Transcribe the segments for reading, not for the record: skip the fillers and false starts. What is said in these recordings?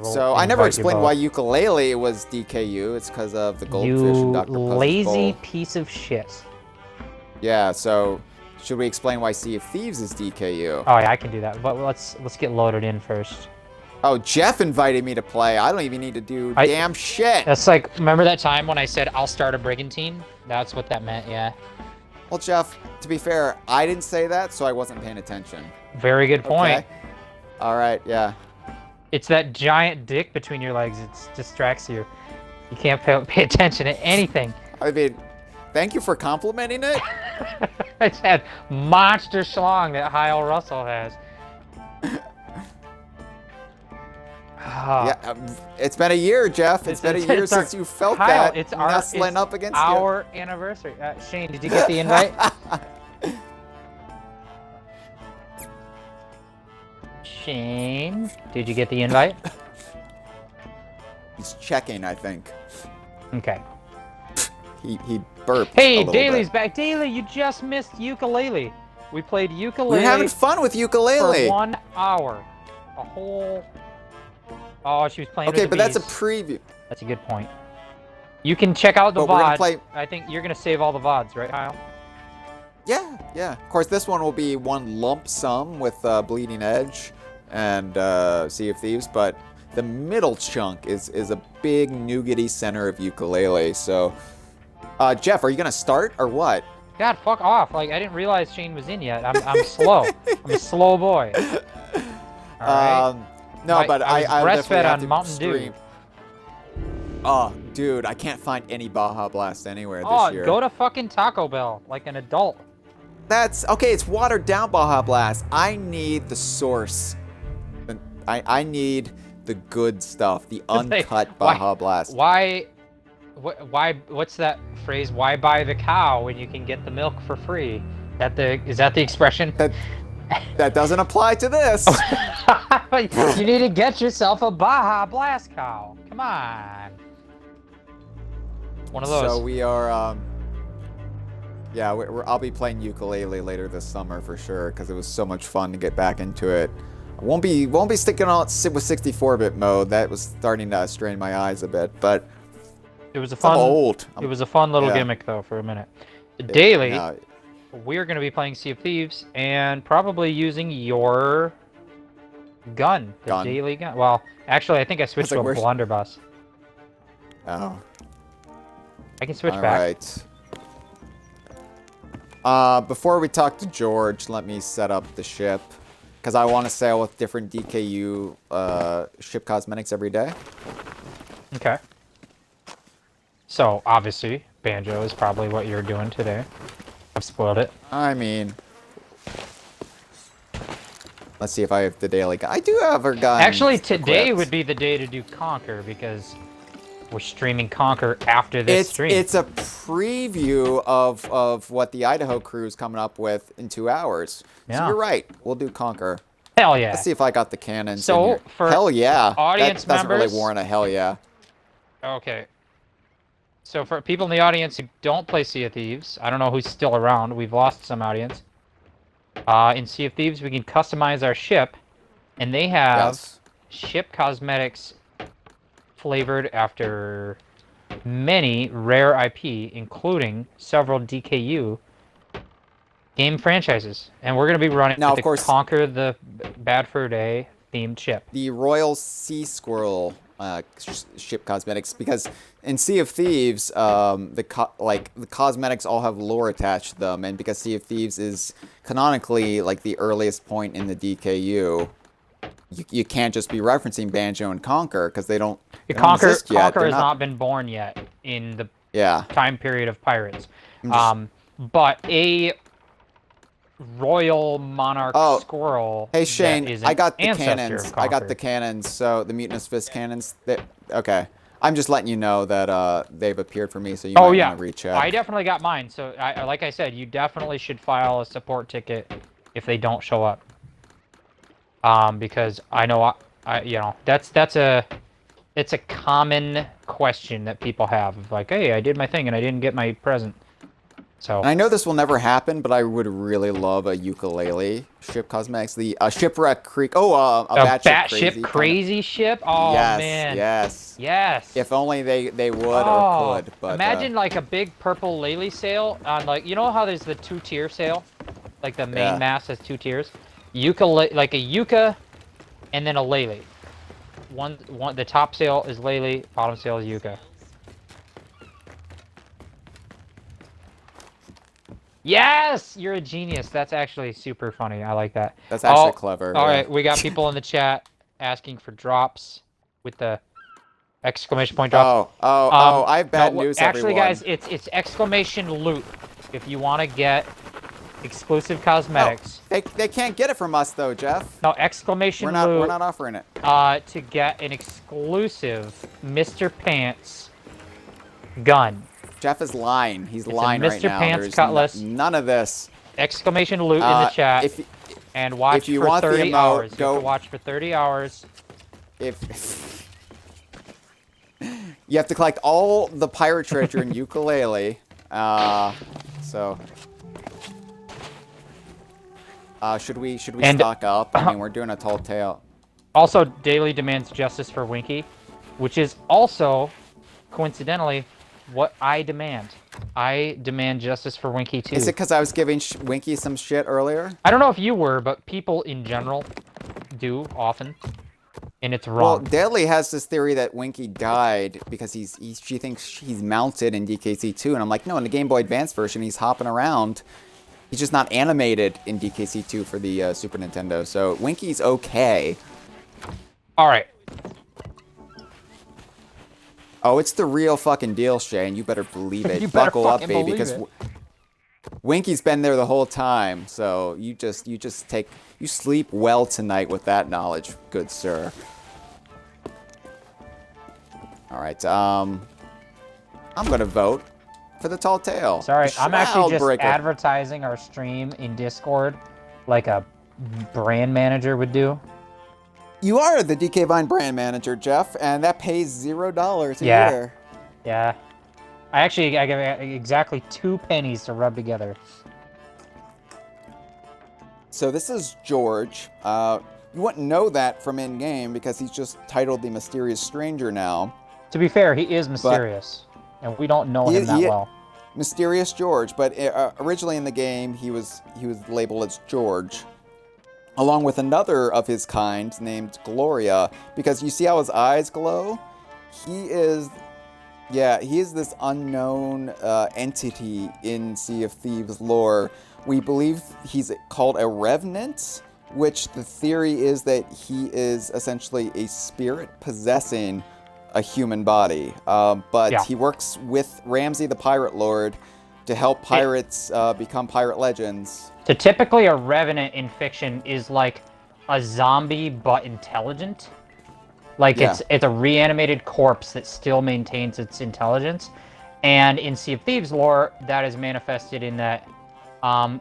So I never explained why ukulele was DKU. It's because of the goldfish and Dr. Puzzle's bowl. Lazy piece of shit. Yeah, so should we explain why Sea of Thieves is DKU? Oh yeah, I can do that. But let's get loaded in first. Oh, Jeff invited me to play. I don't even need to do damn shit. That's like, remember that time when I said I'll start a brigantine? That's what that meant, yeah. Well, Jeff, to be fair, I didn't say that, so I wasn't paying attention. Very good point. Okay. All right, yeah. It's that giant dick between your legs. It distracts you. You can't pay attention to anything. I mean, thank you for complimenting it. I said monster schlong that Hyle Russell has. Yeah, it's been a year, Jeff. It's been a year since you felt Hyle, that it's nestling up against our anniversary. Shane, did you get the invite? Shane, did you get the invite? He's checking, I think. Okay. He burped. Hey, Daly's back. Daly, you just missed ukulele. We played ukulele. We're having fun with ukulele. For 1 hour. A whole... Oh, she was playing with the but that's a bees. preview. That's a good point. You can check out the But VODs. I think you're going to save all the VODs, right, Hyle? Yeah, yeah. Of course, this one will be one lump sum with Bleeding Edge and Sea of Thieves, but the middle chunk is a big nougaty center of ukulele. So, Jeff, are you going to start or what? God, fuck off. Like, I didn't realize Shane was in yet. I'm slow. I'm a slow boy. All right. No, but I breastfed on Mountain Dew. Oh, dude, I can't find any Baja Blast anywhere this year. Oh, go to fucking Taco Bell, like an adult. That's okay. It's watered down Baja Blast. I need the source. I need the good stuff, the uncut Baja Blast. What's that phrase? Why buy the cow when you can get the milk for free? Is that the expression? That doesn't apply to this. You need to get yourself a Baja Blast cow. Come on. One of those. So we are, yeah, I'll be playing ukulele later this summer for sure because it was so much fun to get back into it. I won't be sticking on with 64-bit mode. That was starting to strain my eyes a bit, but it was a fun. It was a fun little gimmick though for a minute. Daily. We're going to be playing Sea of Thieves and probably using your gun, the daily gun. Well, actually, I think I switched to a blunderbuss. Oh. I can switch back. All right. Before we talk to George, let me set up the ship because I want to sail with different DKU ship cosmetics every day. Okay. So, obviously, Banjo is probably what you're doing today. I've spoiled it. I mean, let's see if I have the daily gun. I do have her gun. Actually, today would be the day to do Conquer because we're streaming Conquer after this stream. It's a preview of what the Idaho crew is coming up with in 2 hours. Yeah. So you're right. We'll do Conquer. Hell yeah. Let's see if I got the cannons. So for hell yeah. Audience that doesn't members, really warrant a hell yeah. Okay. So for people in the audience who don't play Sea of Thieves, I don't know who's still around. We've lost some audience. In Sea of Thieves, we can customize our ship, and they have ship cosmetics flavored after many rare IP, including several DKU game franchises. And we're going to be running now, of course, Conquer the Bad Fur Day themed ship. The Royal Sea Squirrel ship cosmetics, because in Sea of Thieves, the cosmetics all have lore attached to them, and because Sea of Thieves is canonically like the earliest point in the DKU, you can't just be referencing Banjo and Conquer because they don't exist yet. Conquer has not been born yet in the time period of pirates. But a Royal Monarch Squirrel. Hey Shane, I got the cannons. I got the cannons. So the Mutinous Fist cannons. Okay, I'm just letting you know that they've appeared for me. So you might want to recheck. I definitely got mine. So like I said, you definitely should file a support ticket if they don't show up. Because I know you know it's a common question that people have of like, hey, I did my thing and I didn't get my present. So And I know this will never happen, but I would really love a ukulele ship cosmetics. The Shipwreck Creek. Oh, a batship crazy. crazy ship. Oh Yes, man. yes. Yes. If only they would Oh, or could. But imagine like a big purple Lely sail on like you know how there's the 2-tier sail, like the main Yeah. mast has 2 tiers. Like a Yucca, and then a Lely. One the top sail is Lely, bottom sail is Yucca. Yes, you're a genius. That's actually super funny. I like that. That's actually clever. All yeah. right, we got people in the chat asking for drops with the exclamation point drops. I have bad No, news, actually, everyone. guys, it's exclamation loot if you want to get exclusive cosmetics. They can't get it from us though, Jeff. No, exclamation We're loot. not offering it. To get an exclusive Mr. Pants gun. Jeff is lying. He's a lying right Mr. now. Pants There's cutlass. none of this. Exclamation loot in the chat. And watch if you for want 30 the emote, hours. You go have to watch for 30 hours. If you have to collect all the pirate treasure in ukulele. So should we stock up? I mean, we're doing a tall tale. Also, Daily demands justice for Winky, which is also, coincidentally, what I demand. I demand justice for Winky too. Is it because I was giving Winky some shit earlier? I don't know if you were, but people in general do often, and it's wrong. Well, Daily has this theory that Winky died because she thinks he's mounted in DKC2, and I'm like, no, in the Game Boy Advance version, he's hopping around. He's just not animated in DKC2 for the Super Nintendo, so Winky's okay. All right. Oh, it's the real fucking deal, Shane. You better believe it. You better Buckle up, fucking baby, believe because it. Winky's been there the whole time. So you sleep well tonight with that knowledge, good sir. All right, I'm gonna vote for the tall tale. Sorry, I'm actually just Shroudbreaker. advertising our stream in Discord like a brand manager would do. You are the DK Vine brand manager, Jeff, and that pays $0 a year. Yeah. I give exactly 2 pennies to rub together. So this is George. You wouldn't know that from in-game because he's just titled the Mysterious Stranger now. To be fair, he is mysterious, and we don't know him that well. Mysterious George, but originally in the game he was labeled as George, along with another of his kind named Gloria, because you see how his eyes glow? He is this unknown entity in Sea of Thieves lore. We believe he's called a revenant, which the theory is that he is essentially a spirit possessing a human body. He works with Ramsey the Pirate Lord to help pirates become pirate legends. So typically a revenant in fiction is like a zombie but intelligent. Like it's a reanimated corpse that still maintains its intelligence. And in Sea of Thieves lore, that is manifested in that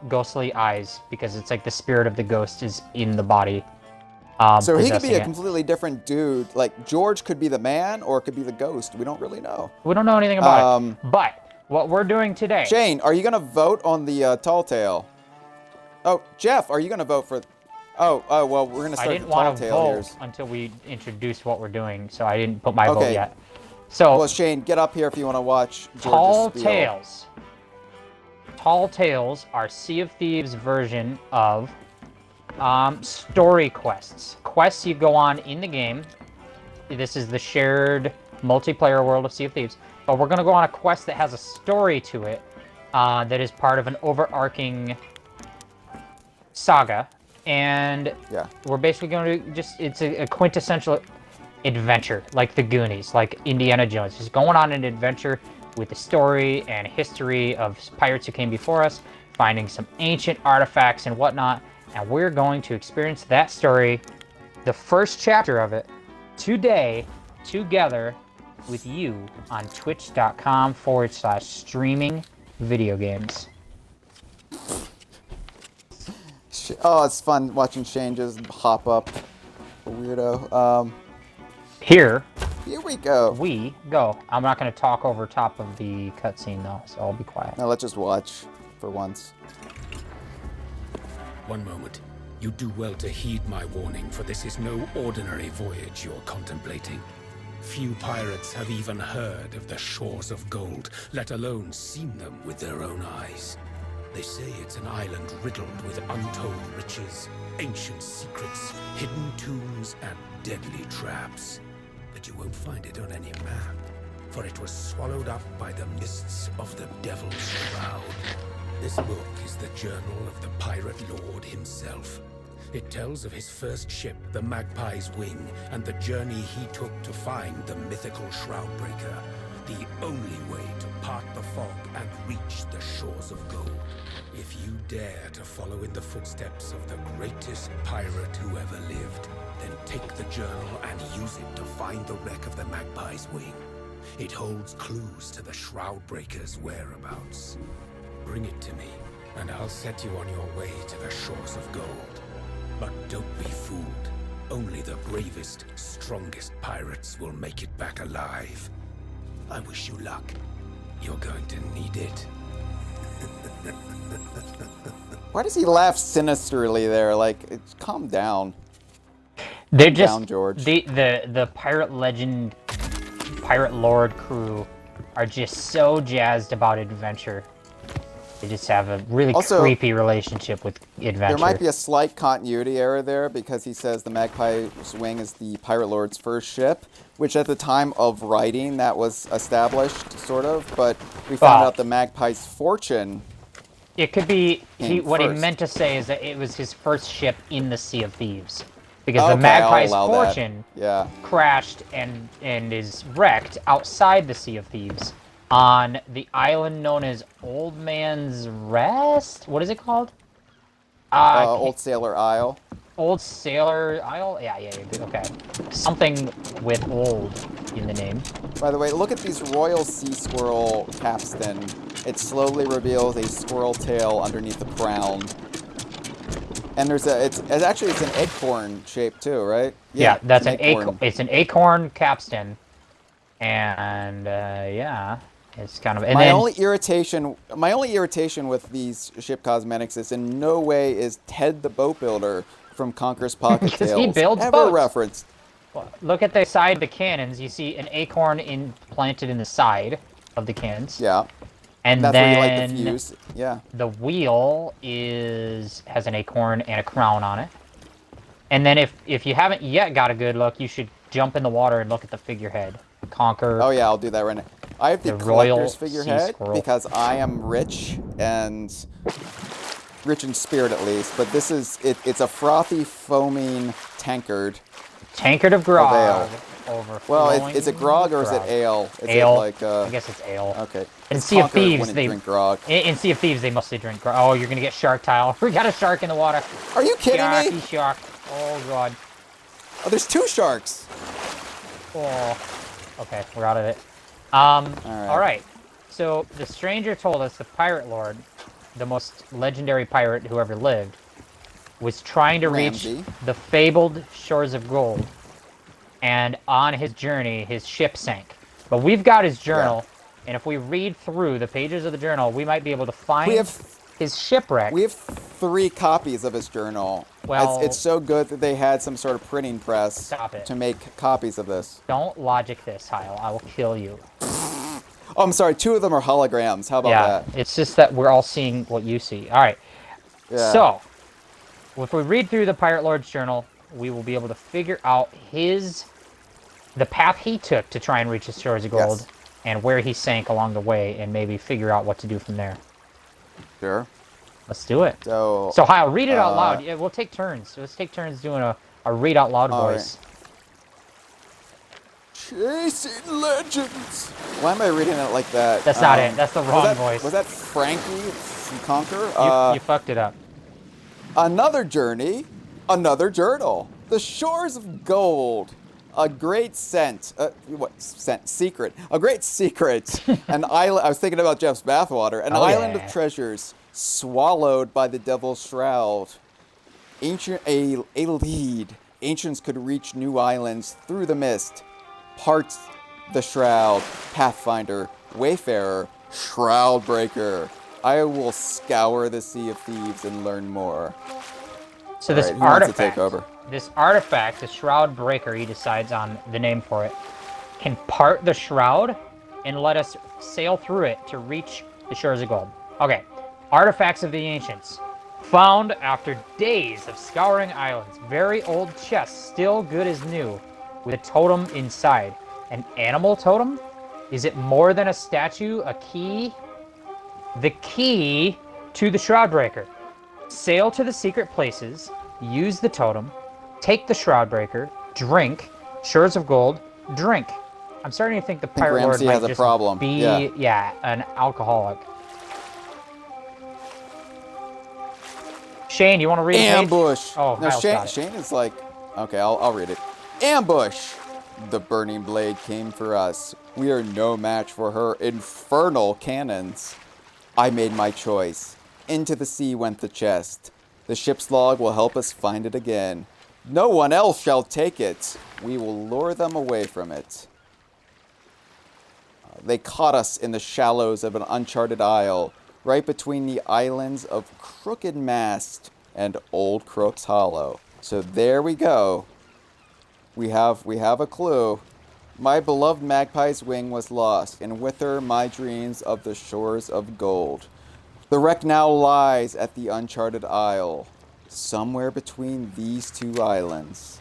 ghostly eyes, because it's like the spirit of the ghost is in the body. So he could be a completely different dude. Like George could be the man or it could be the ghost. We don't really know. We don't know anything about it. But what we're doing today... Shane, are you going to vote on the tall tale? Oh, Jeff, are you going to vote for... Oh, well, we're going to start the tall tale here. I didn't want to vote until we introduced what we're doing, so I didn't put my vote yet. So, well, Shane, get up here if you want to watch George's Tall spiel. Tales. Tall Tales are Sea of Thieves version of story quests. Quests you go on in the game. This is the shared multiplayer world of Sea of Thieves. But we're going to go on a quest that has a story to it that is part of an overarching saga. And we're basically going to it's a quintessential adventure, like the Goonies, like Indiana Jones. Just going on an adventure with the story and history of pirates who came before us, finding some ancient artifacts and whatnot. And we're going to experience that story, the first chapter of it, today, together with you on twitch.com/streaming video games. Oh, it's fun watching Shane just hop up. A weirdo. Here Here we go. We go. I'm not going to talk over top of the cutscene, though, so I'll be quiet. Now let's just watch for once. One moment. You do well to heed my warning, for this is no ordinary voyage you're contemplating. Few pirates have even heard of the shores of gold, let alone seen them with their own eyes. They say it's an island riddled with untold riches, ancient secrets, hidden tombs, and deadly traps. But you won't find it on any map, for it was swallowed up by the mists of the Devil's Shroud. This book is the journal of the pirate lord himself. It tells of his first ship, the Magpie's Wing, and the journey he took to find the mythical Shroudbreaker, the only way to part the fog and reach the shores of gold. If you dare to follow in the footsteps of the greatest pirate who ever lived, then take the journal and use it to find the wreck of the Magpie's Wing. It holds clues to the Shroudbreaker's whereabouts. Bring it to me, and I'll set you on your way to the shores of gold. But don't be fooled. Only the bravest, strongest pirates will make it back alive. I wish you luck. You're going to need it. Why does he laugh sinisterly there? Like, calm down. They're Calm just down, George. the pirate legend, pirate lord crew are just so jazzed about adventure. They just have a really Also, creepy relationship with adventure. There might be a slight continuity error there because he says the Magpie's Wing is the Pirate Lord's first ship, which at the time of writing that was established, sort of, but we found Well, out the Magpie's Fortune. It could be what he first. meant to say is that it was his first ship in the Sea of Thieves, because Okay, the Magpie's I'll allow that. Fortune Yeah. crashed and is wrecked outside the Sea of Thieves on the island known as Old Man's Rest. What is it called? Old Sailor Isle. Old Sailor Isle. Yeah. Good. Okay, something with old in the name. By the way, look at these Royal Sea Squirrel capstan. It slowly reveals a squirrel tail underneath the crown. And there's it's an acorn shape too, right? Yeah, that's it's an acorn. It's an acorn capstan, and yeah, it's kind of. And My then, only irritation with these ship cosmetics is in no way is Ted the boat builder from Conqueror's Pocket 'Cause Tales he builds ever boats. referenced. well, look at the side of the cannons. You see an acorn planted in the side of the cannons. Yeah, And that's then where you like the fuse. Yeah. the wheel has an acorn and a crown on it. And then if you haven't yet got a good look, you should jump in the water and look at the figurehead. Conquer. Oh yeah, I'll do that right now. I have the Royal collector's Sea figurehead Squirrel. because I am rich in spirit at least. But this is it's a frothy, foaming tankard. Tankard of grog. ale. Well, Overflowing is it grog or is it grog. ale? Is Ale. it like I guess it's ale. Okay. In It's Sea of Conqueror Thieves, wouldn't they drink grog. In Sea of Thieves, they mostly drink grog. Oh, you're gonna get shark tile. We got a shark in the water. Are you kidding Sharky me? shark. Oh god. Oh, there's two sharks. Oh. Okay, we're out of it. right. All right. So the stranger told us the pirate lord, the most legendary pirate who ever lived, was trying to Ramsay. reach the fabled shores of gold, and on his journey, his ship sank. But we've got his journal, and if we read through the pages of the journal, we might be able to find his shipwreck. We have 3 copies of his journal. Well- it's so good that they had some sort of printing press Stop it. to make copies of this. Don't logic this, Hyle. I will kill you. Oh, I'm sorry. 2 of them are holograms. How about Yeah, that? it's just that we're all seeing what you see. All right. Yeah. So, if we read through the Pirate Lord's journal, we will be able to figure out the path he took to try and reach the shores of gold, Yes. and where he sank along the way, and maybe figure out what to do from there. Sure. Let's do it. So, So, Hyle, read it out loud. Yeah, we'll take turns. Let's take turns doing a read out loud All voice. Chasing legends. Why am I reading it like that? That's not it. That's the wrong voice. Was that Frankie from Conquer? You fucked it up. Another journey, another journal. The shores of gold. A great secret. A great secret. An island. I was thinking about Jeff's bathwater. An Oh, island yeah. of treasures, swallowed by the Devil's Shroud. A lead. Ancients could reach new islands through the mist. Part the Shroud, Pathfinder, Wayfarer, Shroudbreaker. I will scour the Sea of Thieves and learn more. So All this right, who wants to artifact, take over? the Shroudbreaker, he decides on the name for it, can part the shroud and let us sail through it to reach the shores of gold. Okay, artifacts of the ancients. Found after days of scouring islands. Very old chest, still good as new, with a totem inside. An animal totem? Is it more than a statue? A key? The key to the Shroudbreaker. Sail to the secret places, use the totem, take the Shroudbreaker, drink, shores of gold, drink. I'm starting to think the Pirate Lord Ramsey might has a just problem. be, yeah, an alcoholic. Shane, you want to read the page? Ambush! Oh, no, Hyle's got it. Shane is like... Okay, I'll read it. Ambush! The burning blade came for us. We are no match for her infernal cannons. I made my choice. Into the sea went the chest. The ship's log will help us find it again. No one else shall take it. We will lure them away from it. They caught us in the shallows of an uncharted isle, right between the islands of Crooked Mast and Old Crook's Hollow. So there we go. We have a clue. My beloved magpie's wing was lost, and with her my dreams of the shores of gold. The wreck now lies at the uncharted isle, somewhere between these two islands.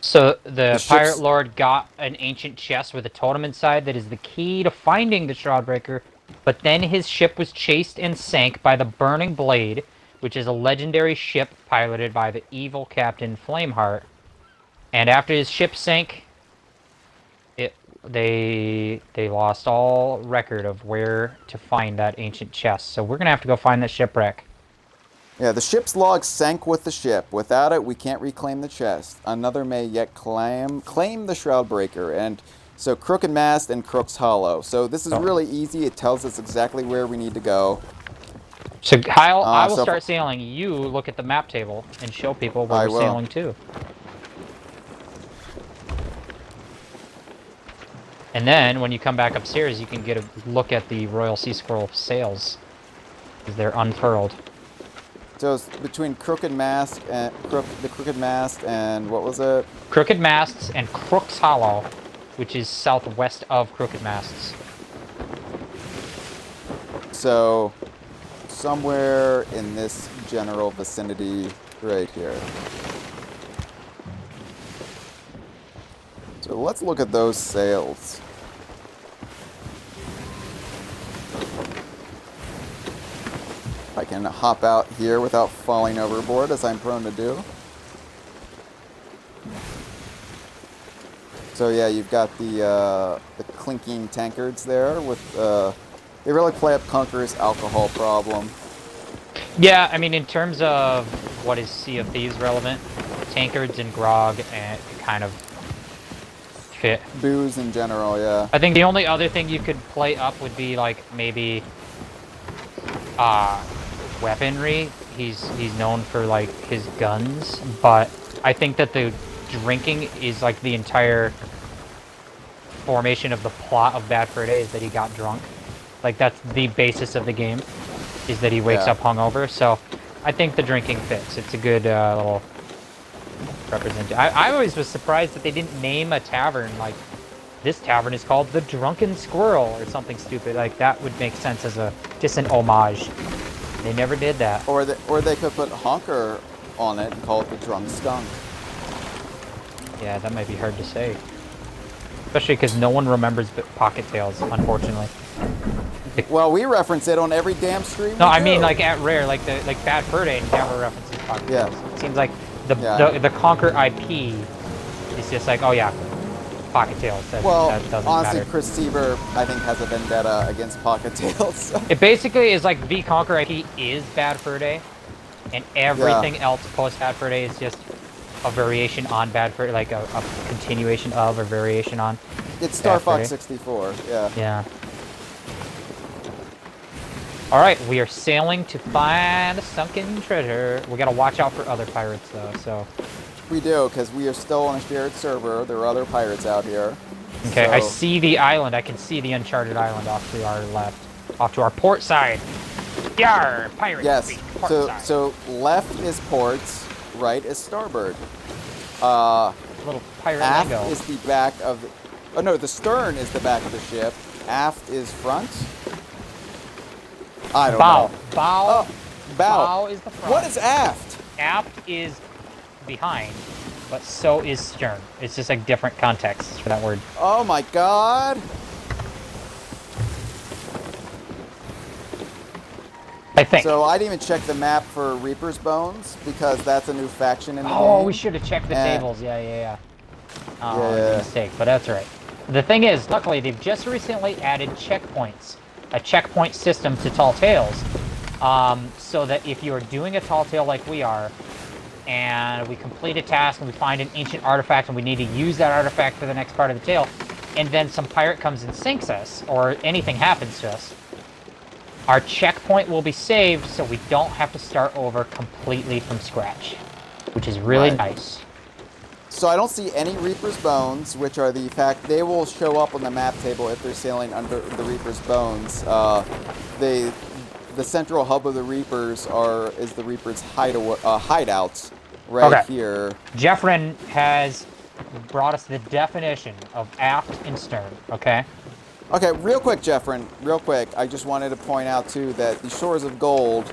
So the Pirate ship's- Lord got an ancient chest with a totem inside that is the key to finding the Shroudbreaker, but then his ship was chased and sank by the Burning Blade, which is a legendary ship piloted by the evil Captain Flameheart. And after his ship sank, they lost all record of where to find that ancient chest. So we're gonna have to go find that shipwreck. Yeah, the ship's log sank with the ship. Without it, we can't reclaim the chest. Another may yet claim the Shroudbreaker. And so Crooked Mast and Crook's Hollow. So this is really easy. It tells us exactly where we need to go. So Hyle, I will so start sailing. You look at the map table and show people where I we're will. sailing to. And then when you come back upstairs, you can get a look at the Royal Sea Squirrel sails, because they're unfurled. So it's between Crooked Mast and the Crooked Mast and what was it? Crooked Masts and Crook's Hollow, which is southwest of Crooked Masts. So somewhere in this general vicinity right here. So let's look at those sails. I can hop out here without falling overboard, as I'm prone to do. So yeah, you've got the clinking tankards there with they really play up Conqueror's alcohol problem. Yeah, I mean, in terms of what is Sea of Thieves relevant, tankards and grog and kind of fit. Booze in general, yeah. I think the only other thing you could play up would be like maybe weaponry. He's known for like his guns, but I think that the drinking is like the entire formation of the plot of Bad Fur Day is that he got drunk. Like that's the basis of the game, is that he wakes up hungover. So I think the drinking fits. It's a good little representation. I always was surprised that they didn't name a tavern like this tavern is called the Drunken Squirrel or something stupid. Like that would make sense as just an homage. They never did that. Or they could put honker on it and call it the Drunk Skunk. Yeah, that might be hard to say. Especially because no one remembers Pocket Tales, unfortunately. Well, we reference it on every damn stream. No, I mean like at Rare, like Bad Fur Day never references Pocket Tales. It seems like the Conquer IP is just like, oh yeah, Pocket Tales. That doesn't honestly, matter. Chris Seaver, I think, has a vendetta against Pocket Tales. It basically is like the Conquer IP is Bad Fur Day, and everything else post Bad Fur Day is just a variation on Bad Fur, like a continuation of or variation on. It's Star Fox 64, yeah. Yeah. All right, we are sailing to find a sunken treasure. We gotta watch out for other pirates though. So. We do, because we are still on a shared server. There are other pirates out here. Okay, I So- see the island. I can see the uncharted island off to our left. Off to our port side. Yar! Pirate Yes. speak. Port So side. so left is port, right is starboard. Little pirate Aft lingo. is the back of the... Oh, no, the stern is the back of the ship. Aft is front? I don't Bow. know. Bow. Oh, bow. Bow is the front. What is aft? Aft is behind, but so is stern. It's just like different contexts for that word. Oh, my God. I think. So I didn't even check the map for Reaper's Bones because that's a new faction in the game. Oh, we should have checked the Eh. tables. Yeah. Oh, Yeah. it was a mistake, but that's all right. The thing is, luckily, they've just recently added checkpoints. A checkpoint system to Tall Tales. So that if you are doing a Tall Tale like we are, and we complete a task and we find an ancient artifact and we need to use that artifact for the next part of the tale, and then some pirate comes and sinks us, or anything happens to us, our checkpoint will be saved so we don't have to start over completely from scratch, which is really Right. nice. So I don't see any Reaper's Bones, which are the fact they will show up on the map table if they're sailing under the Reaper's Bones. The central hub of the Reapers is the Reapers hideouts right Okay. here. Jeffrin has brought us the definition of aft and stern, okay? Okay, real quick, Jeffrin, real quick. I just wanted to point out too that the Shores of Gold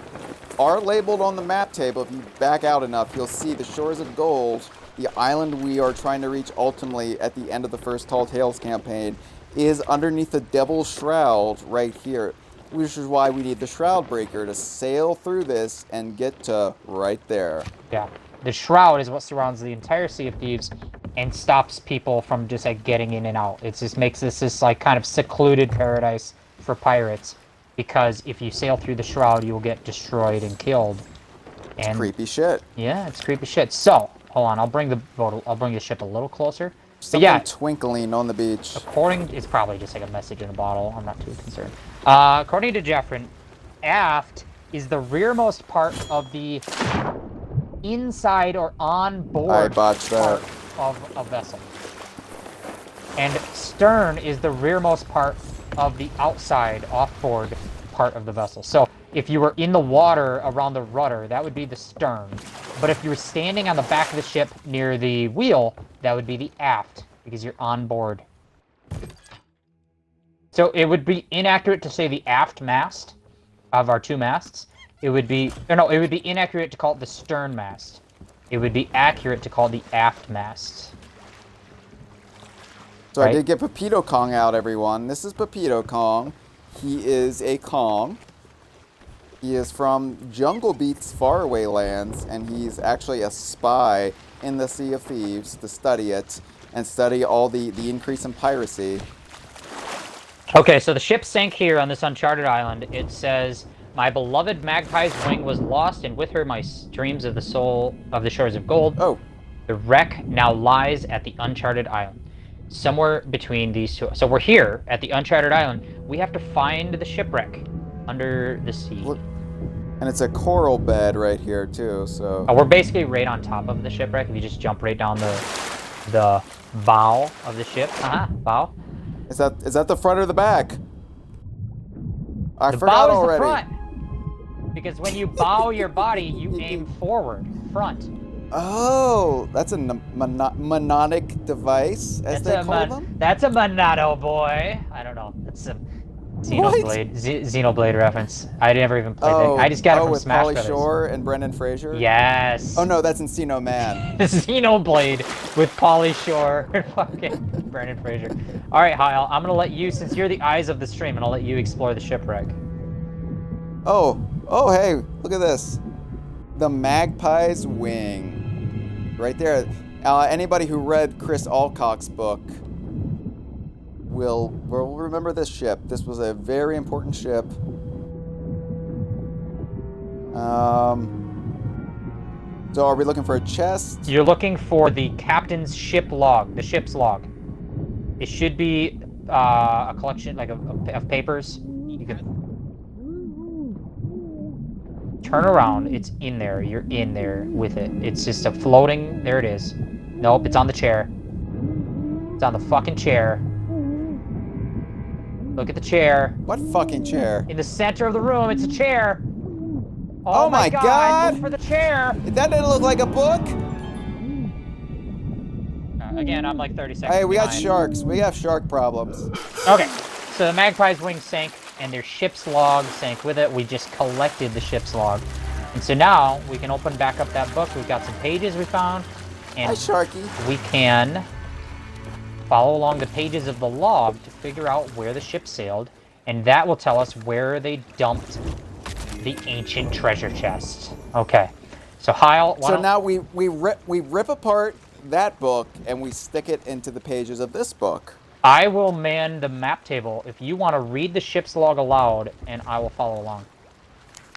are labeled on the map table. If you back out enough, you'll see the Shores of Gold, the island we are trying to reach ultimately at the end of the first Tall Tales campaign, is underneath the Devil's Shroud right here, which is why we need the Shroudbreaker to sail through this and get to right there. Yeah. The shroud is what surrounds the entire Sea of Thieves and stops people from just like getting in and out. It just makes this like kind of secluded paradise for pirates, because if you sail through the shroud, you will get destroyed and killed. And Creepy shit. yeah, it's creepy shit. So hold on, I'll bring the ship a little closer. But Something yeah, twinkling on the beach. it's probably just like a message in a bottle. I'm not too concerned. According to Jeffrin, aft is the rearmost part of the inside or on board I botched that. part of a vessel. And stern is the rearmost part of the outside, off-board part of the vessel. So if you were in the water around the rudder, that would be the stern. But if you were standing on the back of the ship near the wheel, that would be the aft, because you're on board. So it would be inaccurate to say the aft mast of our two masts. It would be inaccurate to call it the stern mast. It would be accurate to call it the aft mast. So I Right. did get Pepito Kong out, everyone. This is Pepito Kong. He is a Kong. He is from Jungle Beat's faraway lands, and he's actually a spy in the Sea of Thieves to study it and study all the increase in piracy. Okay, so the ship sank here on this uncharted island. It says, "My beloved magpie's wing was lost, and with her my dreams of the soul of the shores of gold. Oh, The wreck now lies at the uncharted island." Somewhere between these two. So we're here at the uncharted island. We have to find the shipwreck under the sea. look. And it's a coral bed right here, too, so... We're basically right on top of the shipwreck. If you just jump right down the bow of the ship. Bow. Is that the front or the back? I The forgot bow is already. the front. Because when you bow your body, you aim forward, front. Oh, that's a mnemonic device, as they call them? That's a Monado boy. I don't know. That's a Xenoblade reference. I never even played that. I just got it from with Smash Pauly Brothers. Shore and Brendan Fraser? Yes. Oh no, that's Encino Man. Xenoblade with Pauly Shore and fucking Brendan Fraser. All right, Hyle, I'm gonna let you, since you're the eyes of the stream, and I'll let you explore the shipwreck. Oh, hey, look at this. The Magpie's Wing. Right there. Anybody who read Chris Alcock's book will remember this ship. This was a very important ship. So are we looking for a chest? You're looking for the captain's ship log, the ship's log. It should be a collection like of papers. You can turn around. It's in there. You're in there with it. It's just a floating. There it is. Nope, it's on the chair. It's on the fucking chair. Look at the chair. What fucking chair? In the center of the room, it's a chair. Oh my God! Look for the chair. That didn't look like a book. Again, I'm like 30 seconds Hey, we got behind. sharks. We have shark problems. Okay, so the Magpie's wings sank, and their ship's log sank with it. We just collected the ship's log. And so now, we can open back up that book. We've got some pages we found. And Hi, Sharky. we can follow along the pages of the log to figure out where the ship sailed. And that will tell us where they dumped the ancient treasure chest. Okay, so Hyle, So now we rip apart that book and we stick it into the pages of this book. I will man the map table if you want to read the ship's log aloud, and I will follow along.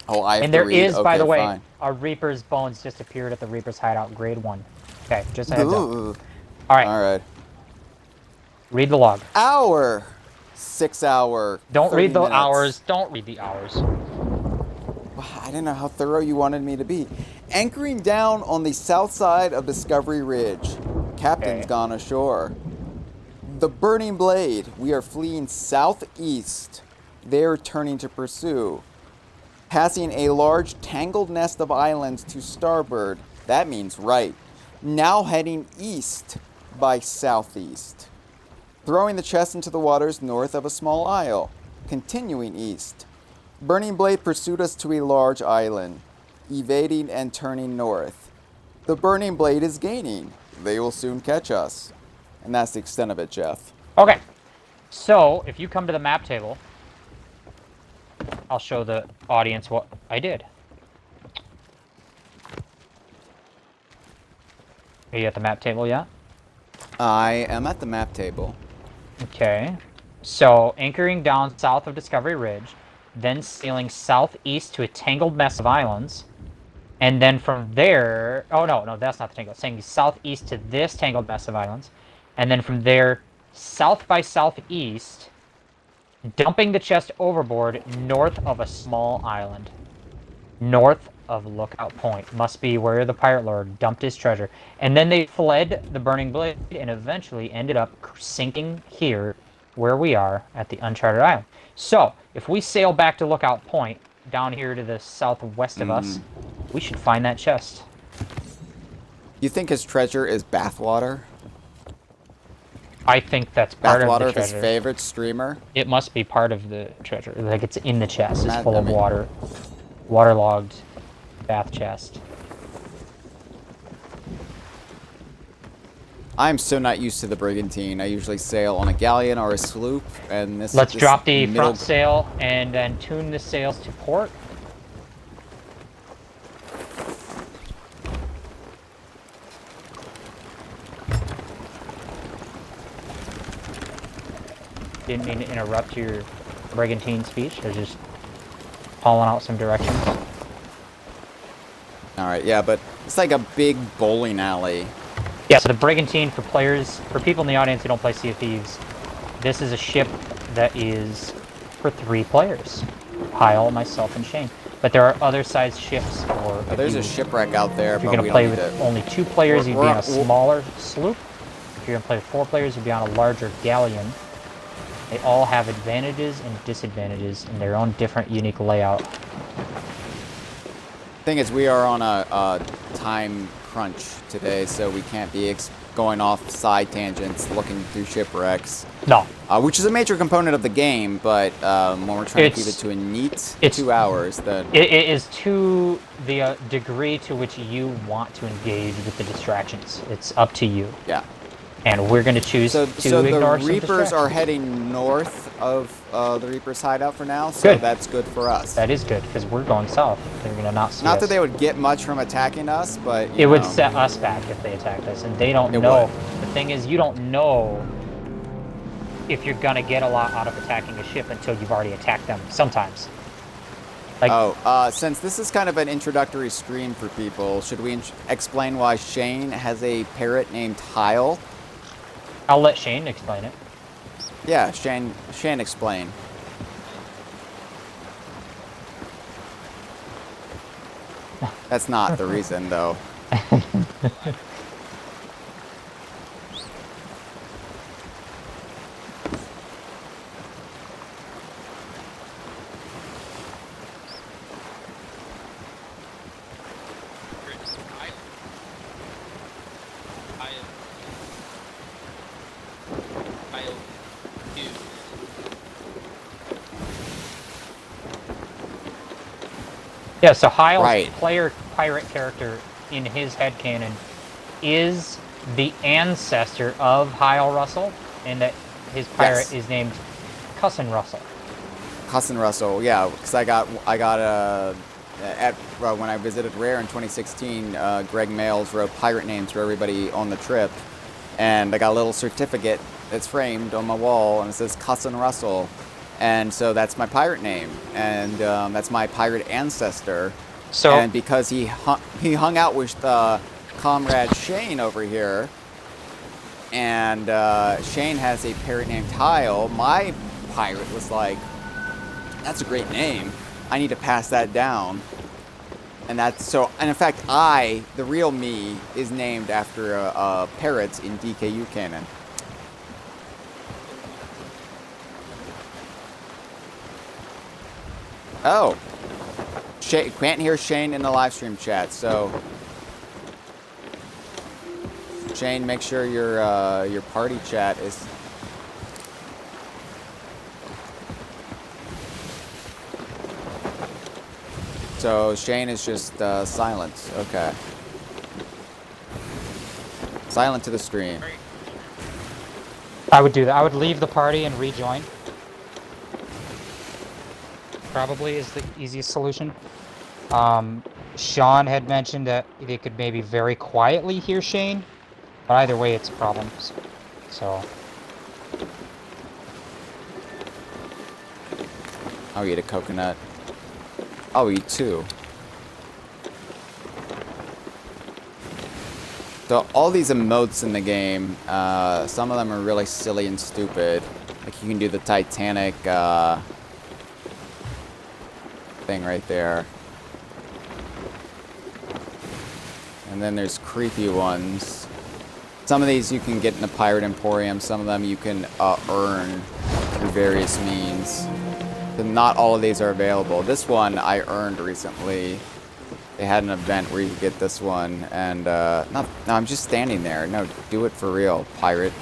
Oh, I have And to there read. is, by Okay, the way, fine. a Reaper's bones just appeared at the Reaper's hideout, grade 1. Okay, just a heads up. Ooh. All right, All right. read the log. Hour. 6 hour. Don't 30 read the minutes. hours. Don't read the hours. I didn't know how thorough you wanted me to be. Anchoring down on the south side of Discovery Ridge. Captain's Okay. gone ashore. The Burning Blade. We are fleeing southeast. They're turning to pursue. Passing a large tangled nest of islands to starboard. That means right. Now heading east by southeast. Throwing the chest into the waters north of a small isle. Continuing east. Burning Blade pursued us to a large island, evading and turning north. The Burning Blade is gaining. They will soon catch us. And that's the extent of it, Jeff. Okay, so if you come to the map table, I'll show the audience what I did. Are you at the map table yet? I am at the map table. Okay, so anchoring down south of Discovery Ridge, then sailing southeast to a tangled mess of islands, and then from there, oh no, that's not the tangled, saying southeast to this tangled mess of islands, and then from there, south by southeast, dumping the chest overboard north of a small island. North of Lookout Point. Must be where the Pirate Lord dumped his treasure. And then they fled the Burning Blade and eventually ended up sinking here where we are at the Uncharted Island. So, if we sail back to Lookout Point, down here to the southwest of us, we should find that chest. You think his treasure is bathwater? I think that's part of Bathwater the of his treasure. favorite streamer? It must be part of the treasure. Like, it's in the chest. It's Matt, full I of mean- water. Waterlogged bath chest. I'm so not used to the brigantine. I usually sail on a galleon or a sloop, and this. Let's this drop the middle- front sail and then tune the sails to port. Didn't mean to interrupt your brigantine speech. I was just calling out some directions. All right, yeah, but it's like a big bowling alley. Yeah, so the brigantine for players, for people in the audience who don't play Sea of Thieves, this is a ship that is for 3 players. Hyle, myself, and Shane. But there are other size ships for... if There's you- a shipwreck out there, If you're but going we to play don't with need to. only 2 players, you'd be We're- on a smaller sloop. If you're going to play with 4 players, you'd be on a larger galleon. They all have advantages and disadvantages in their own different, unique layout. Thing is, we are on a time crunch today, so we can't be going off side tangents, looking through shipwrecks. No, Which is a major component of the game, but when we're trying to keep it It's- to a neat it's- 2 hours, then it is to the degree to which you want to engage with the distractions. It's up to you. yeah. And we're going to choose So to the ignore some Reapers are distractions. heading north of the Reapers' hideout for now, so Good. that's good for us. That is good, because we're going south. They're going to not see Not us. that they would get much from attacking us, but It would set us back if they attacked us, and they don't It know. would. The thing is, you don't know if you're gonna get a lot out of attacking a ship until you've already attacked them. Sometimes. Like, Since this is kind of an introductory stream for people, should we explain why Shane has a parrot named Hyle? I'll let Shane explain it. Yeah, Shane, explain. That's not the reason, though. Yeah, so Hyle's Right. player pirate character in his headcanon is the ancestor of Hyle Russell, and that his pirate Yes. is named Cussin Russell. Cussin Russell, yeah, because I got when I visited Rare in 2016, Greg Mails wrote pirate names for everybody on the trip, and I got a little certificate that's framed on my wall, and it says Cussin Russell, and so that's my pirate name, and that's my pirate ancestor. So, and because he hung out with comrade Shane over here, and Shane has a pirate named Hyle, my pirate was like, that's a great name. I need to pass that down. And that's so, and in fact, the real me, is named after a parrot in DKU canon. Oh. Can't hear Shane in the live stream chat, so Shane, make sure your party chat is. So Shane is just silent. Okay. Silent to the stream. I would do that. I would leave the party and rejoin. Probably is the easiest solution. Sean had mentioned that they could maybe very quietly hear Shane, but either way, it's a problem. So. I'll eat a coconut. I'll eat two. So all these emotes in the game, some of them are really silly and stupid. Like you can do the Titanic thing right there. And then there's creepy ones. Some of these you can get in the Pirate Emporium. Some of them you can earn through various means. But not all of these are available. This one I earned recently. They had an event where you could get this one, and no, I'm just standing there. No, do it for real, pirate.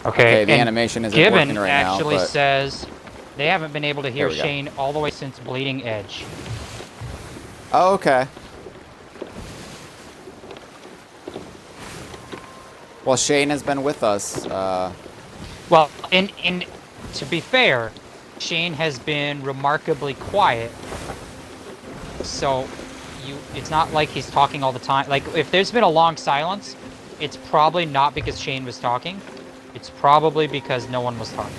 Okay, the animation isn't Gibbon working right now. actually But says they haven't been able to hear There we go. Shane all the way since Bleeding Edge. oh, okay. Well, Shane has been with us. Well, in to be fair, Shane has been remarkably quiet. So it's not like he's talking all the time. Like if there's been a long silence, it's probably not because Shane was talking. It's probably because no one was talking.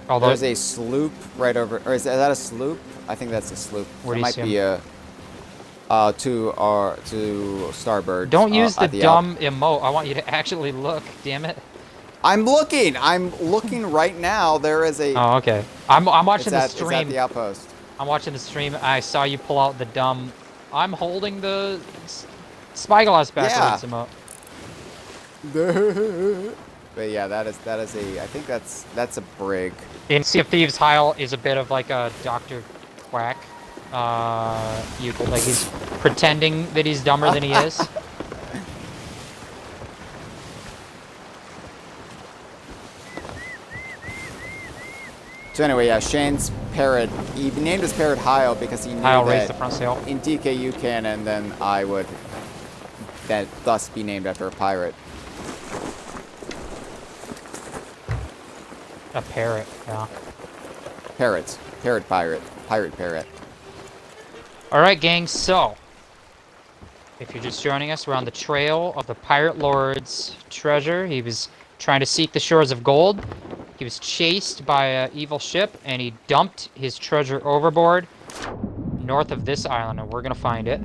Although There's a sloop right over. Or is that a sloop? I think that's a sloop. Where It do you might see be a. To starboard. don't use the at dumb emote. I want you to actually look. Damn it. I'm looking. I'm looking right now. There is a. Oh, okay. I'm watching the It's at stream. the outpost. I'm watching the stream. I saw you pull out the dumb. I'm holding the spyglass backwards emote. But yeah, that is a. I think that's a brig. In Sea of Thieves, Hyle is a bit of like a Dr. Quack. Like he's pretending that he's dumber than he is. So anyway, yeah, Shane's parrot. He named his parrot Hyle because he knew Hyle that raised the front sail. in DKU canon, then I would thus be named after a pirate. A parrot, yeah. Parrot pirate. Alright, gang, so. If you're just joining us, we're on the trail of the Pirate Lord's treasure. He was trying to seek the shores of gold. He was chased by an evil ship, and he dumped his treasure overboard north of this island, and we're going to find it.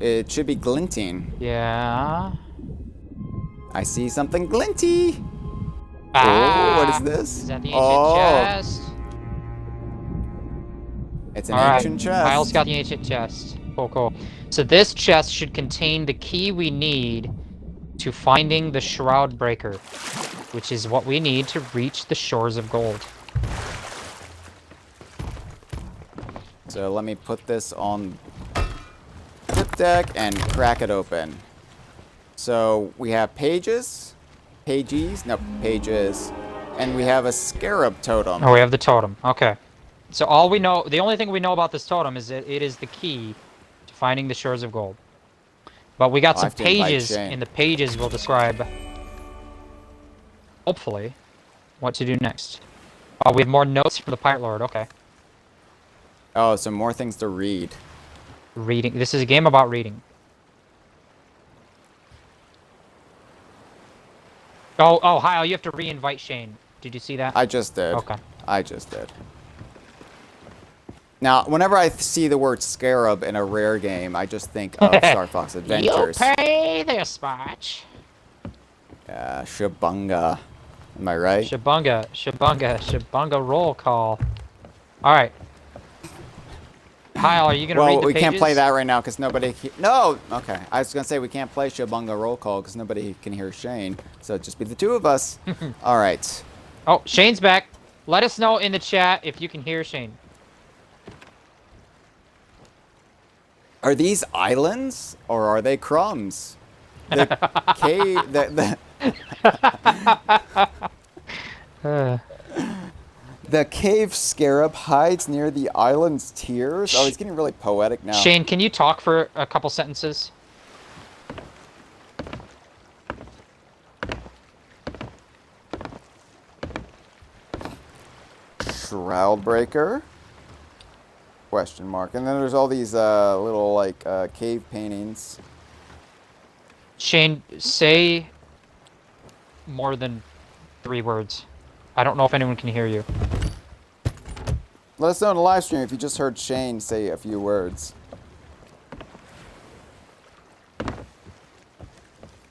It should be glinting. Yeah. I see something glinty. Ah, Oh, what is this? Is that the ancient chest? It's an All right, ancient chest. Hyle's got the ancient chest. Cool. So this chest should contain the key we need to finding the Shroudbreaker, which is what we need to reach the shores of gold. So let me put this on the deck and crack it open. So we have pages pages? No, pages. And we have a scarab totem. Oh, we have the totem. Okay. So all we know, the only thing we know about this totem is that it is the key to finding the shores of gold. But we got I'll some have to invite pages, Shane. and the pages will describe, hopefully, what to do next. Oh, we have more notes from the Pirate Lord. Okay. Oh, some more things to read. Reading. This is a game about reading. Oh, Hyle, you have to re-invite Shane. Did you see that? I just did. Okay. I just did. Now, whenever I see the word scarab in a rare game, I just think of Star Fox Adventures. You pay this much. Yeah, Shabunga. Am I right? Shabunga roll call. All right. Hyle, are you gonna read the Well, we pages? can't play that right now because nobody. No. Okay. I was gonna say we can't play Shabunga roll call because nobody can hear Shane. So it'd just be the two of us. All right. Oh, Shane's back. Let us know in the chat if you can hear Shane. Are these islands or are they crumbs? The cave. The cave scarab hides near the island's tears. Oh, he's getting really poetic now. Shane, can you talk for a couple sentences? Shroudbreaker? Question mark. And then there's all these little like cave paintings. Shane, say more than 3 words. I don't know if anyone can hear you. Let us know in the live stream if you just heard Shane say a few words.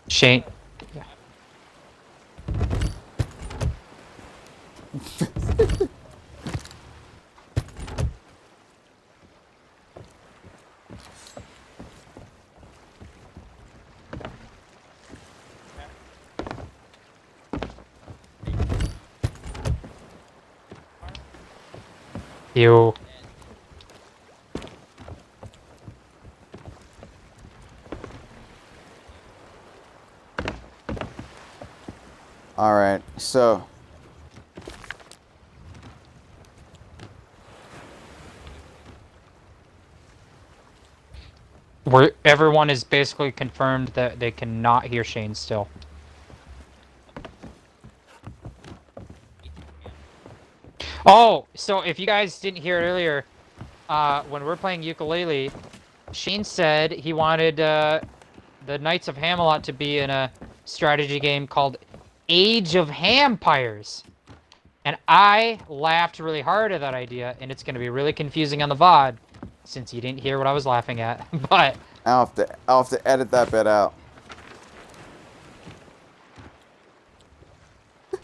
Shane. Yeah. You. All right, so Everyone is basically confirmed that they cannot hear Shane still. Oh, so if you guys didn't hear it earlier, when we're playing ukulele, Shane said he wanted the Knights of Hamelot to be in a strategy game called Age of Hampires. And I laughed really hard at that idea, and it's going to be really confusing on the VOD, since you didn't hear what I was laughing at. But I'll have to edit that bit out.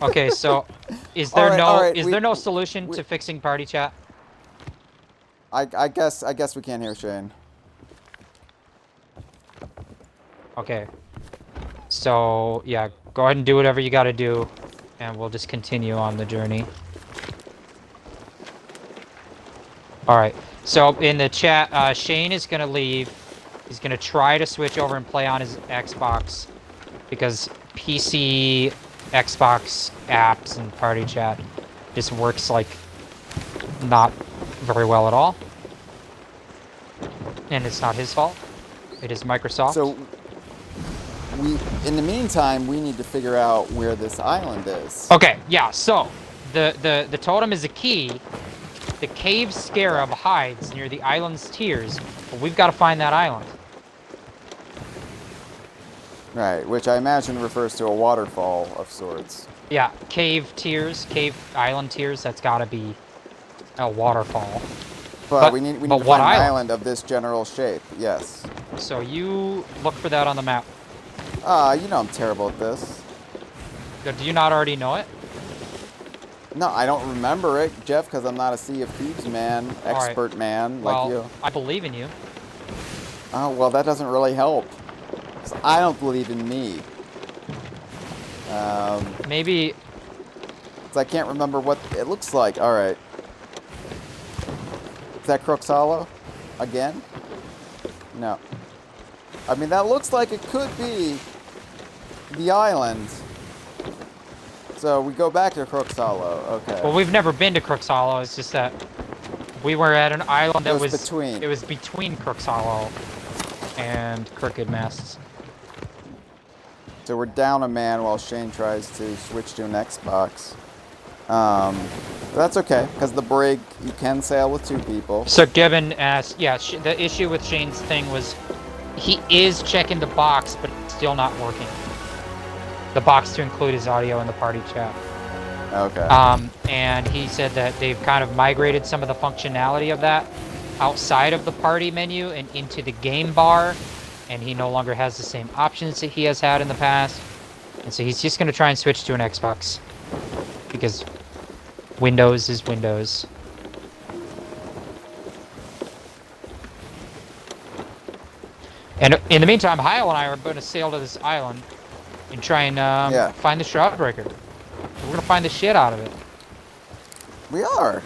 okay, so is there alright, no solution to fixing party chat? I guess we can't hear Shane. Okay. So, yeah, go ahead and do whatever you got to do, and we'll just continue on the journey. Alright, so in the chat, Shane is going to leave. He's going to try to switch over and play on his Xbox, because PC, Xbox apps, and party chat just works, like, not very well at all. And it's not his fault. It is Microsoft. So, in the meantime, we need to figure out where this island is. Okay, yeah, so the totem is a key. The cave scarab hides near the island's tears, but we've got to find that island. Right, which I imagine refers to a waterfall of sorts. Yeah, cave island tears, that's got to be a waterfall. But we need to find what an island? island of this general shape, yes. So you look for that on the map. You know I'm terrible at this. Do you not already know it? No, I don't remember it, Jeff, because I'm not a Sea of Thieves man, expert man like you. I believe in you. Oh, well, that doesn't really help. 'Cause I don't believe in me. Maybe... 'Cause I can't remember what it looks like. All right. Is that Crooks Hollow? Again? No. I mean, that looks like it could be the island. So we go back to Crook's Hollow. Okay. Well, we've never been to Crook's Hollow. It's just that we were at an island that was between. It was between Crook's Hollow and Crooked Masts. So we're down a man while Shane tries to switch to an Xbox. But that's okay, because the brig, you can sail with 2 people. So Gibbon asked, yeah, the issue with Shane's thing was he is checking the box, but it's still not working. The box to include his audio in the party chat. Okay. And he said that they've kind of migrated some of the functionality of that outside of the party menu and into the game bar, and he no longer has the same options that he has had in the past. And so he's just going to try and switch to an Xbox, because Windows is Windows. And in the meantime, Hyle and I are going to sail to this island and try and find the Shroudbreaker. We're going to find the shit out of it. We are.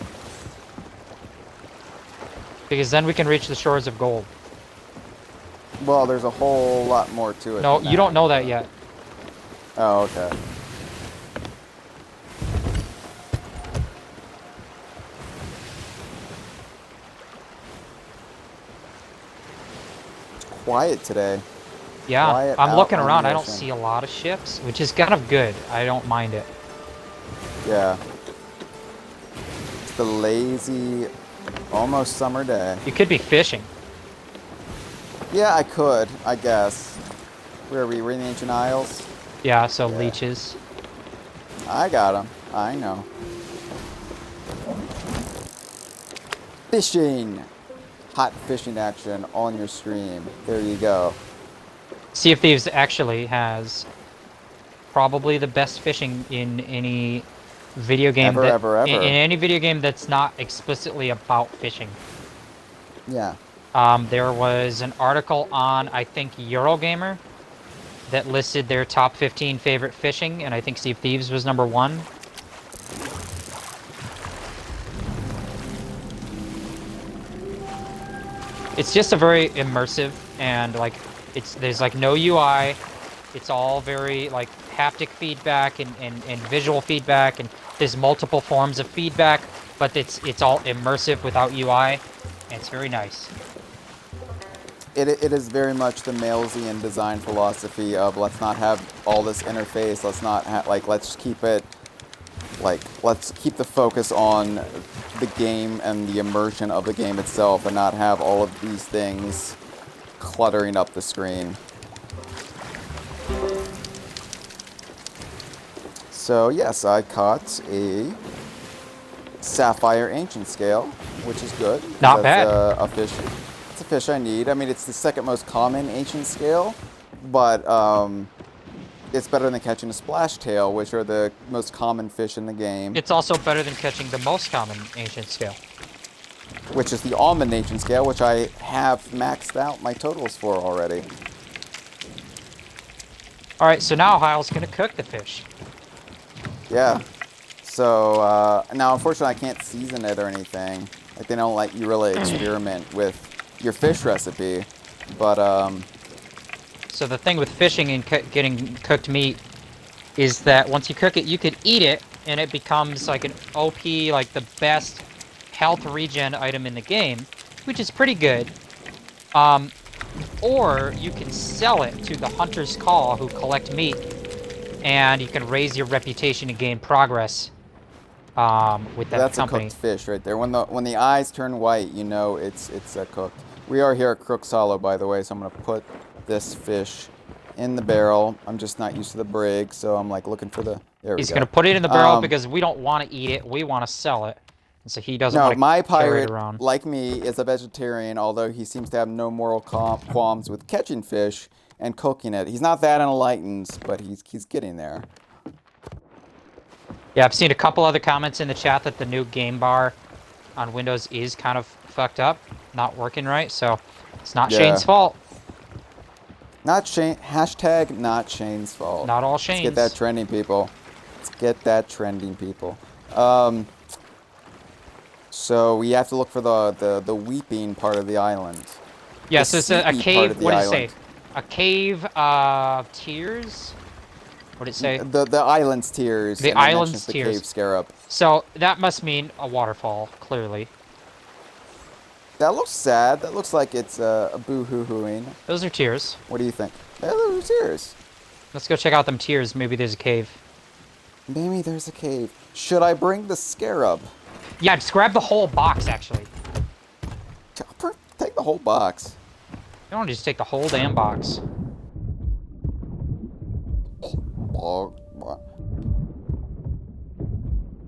Because then we can reach the shores of gold. Well, there's a whole lot more to it. No, you don't know that yet. Oh, okay. It's quiet today. Yeah, Quiet I'm out looking on around. the I don't ocean. see a lot of ships, which is kind of good. I don't mind it. Yeah. It's the lazy, almost summer day. You could be fishing. Yeah, I could, I guess. Where are we? We're in the Ancient Isles? Yeah, so Yeah. leeches. I got them. I know. Fishing! Hot fishing action on your stream. There you go. Sea of Thieves actually has probably the best fishing in any video game. Ever. In any video game that's not explicitly about fishing. Yeah. There was an article on, I think, Eurogamer that listed their top 15 favorite fishing, and I think Sea of Thieves was number 1. It's just a very immersive, and like there's like no UI. It's all very like haptic feedback and visual feedback, and there's multiple forms of feedback, but it's all immersive without UI, and it's very nice. It is very much the Malesian design philosophy of let's not have all this interface. Let's not let's keep it let's keep the focus on the game and the immersion of the game itself, and not have all of these things cluttering up the screen. So yes, I caught a sapphire ancient scale, which is good. Not bad. A fish. It's a fish I need. I mean, it's the second most common ancient scale, but it's better than catching a splash tail, which are the most common fish in the game. It's also better than catching the most common ancient scale, Which is the almond ancient scale, which I have maxed out my totals for already. Alright, so now Hyle's gonna cook the fish. Yeah. So, now unfortunately I can't season it or anything. Like, they don't let you really experiment with your fish recipe. But, So the thing with fishing and getting cooked meat is that once you cook it, you could eat it, and it becomes like an OP, like the best health regen item in the game, which is pretty good. Or you can sell it to the Hunter's Call who collect meat, and you can raise your reputation and gain progress with that that's company. a cooked fish right there. When the eyes turn white, you know it's cooked. We are here at Crook's Hollow, by the way, so I'm going to put this fish in the barrel. I'm just not used to the brig, so I'm like looking for the... There we go. He's going to put it in the barrel because we don't want to eat it. We want to sell it. And so he doesn't want to my carry it pirate, around. like me, is a vegetarian, although he seems to have no moral qualms with catching fish and cooking it. He's not that enlightened, but he's getting there. Yeah, I've seen a couple other comments in the chat that the new game bar on Windows is kind of fucked up, not working right, so it's not Shane's fault. Not Shane. Hashtag not Shane's fault. Not all Shane's. Let's get that trending, people. Let's get that trending, people. So we have to look for the weeping part of the island. Yes, The it's a seepy cave. part of the What does it say? island. A cave of tears. What did it say? The island's tears. The and it island's mentions the tears. cave scarab. So that must mean a waterfall, clearly. That looks sad. That looks like it's a boo-hoo-hooing. Those are tears. What do you think? Yeah, those are tears. Let's go check out them tears. Maybe there's a cave. Maybe there's a cave. Should I bring the scarab? Yeah, just grab the whole box, actually. Take the whole box. You don't just take the whole damn box.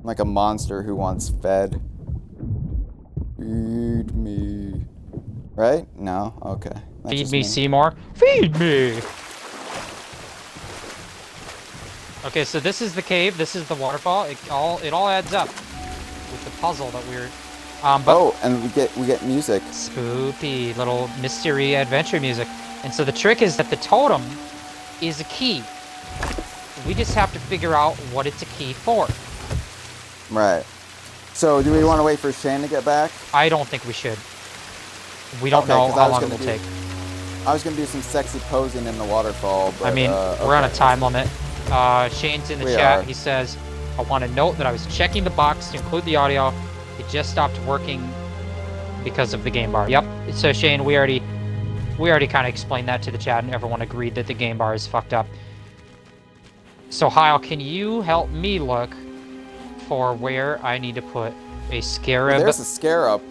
Like a monster who wants fed. Feed me. Right? No? Okay. That's Feed just me, Seymour. Feed me! Okay, so this is the cave. This is the waterfall. It all adds up with the puzzle that we're... but oh, and we get music. Spooky little mystery adventure music. And so the trick is that the totem is a key. We just have to figure out what it's a key for. Right. So, do we want to wait for Shane to get back? I don't think we should. We don't know how long it will take. I was going to do some sexy posing in the waterfall, but... I mean, we're on a time limit. Shane's in the chat. He says, I want to note that I was checking the box to include the audio. It just stopped working because of the game bar. Yep. So, Shane, we already kind of explained that to the chat, and everyone agreed that the game bar is fucked up. So, Hyle, can you help me look for where I need to put a scarab? There's a scarab.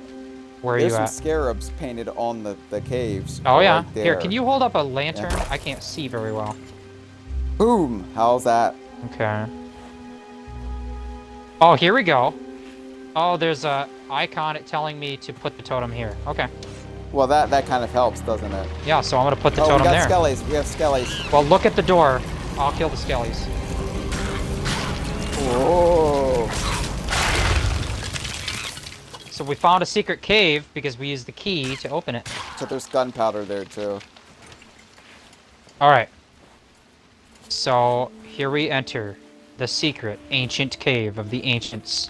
Where are you at? There's some scarabs painted on the caves. Oh, yeah. Right there. Here, can you hold up a lantern? Yeah. I can't see very well. Boom! How's that? Okay. Oh, here we go. Oh, there's a icon telling me to put the totem here. Okay. Well, that kind of helps, doesn't it? Yeah, so I'm going to put the totem there. We got skellies. We have skellies. Well, look at the door. I'll kill the skellies. Whoa. So we found a secret cave because we used the key to open it. So there's gunpowder there, too. All right. So here we enter the secret ancient cave of the ancients.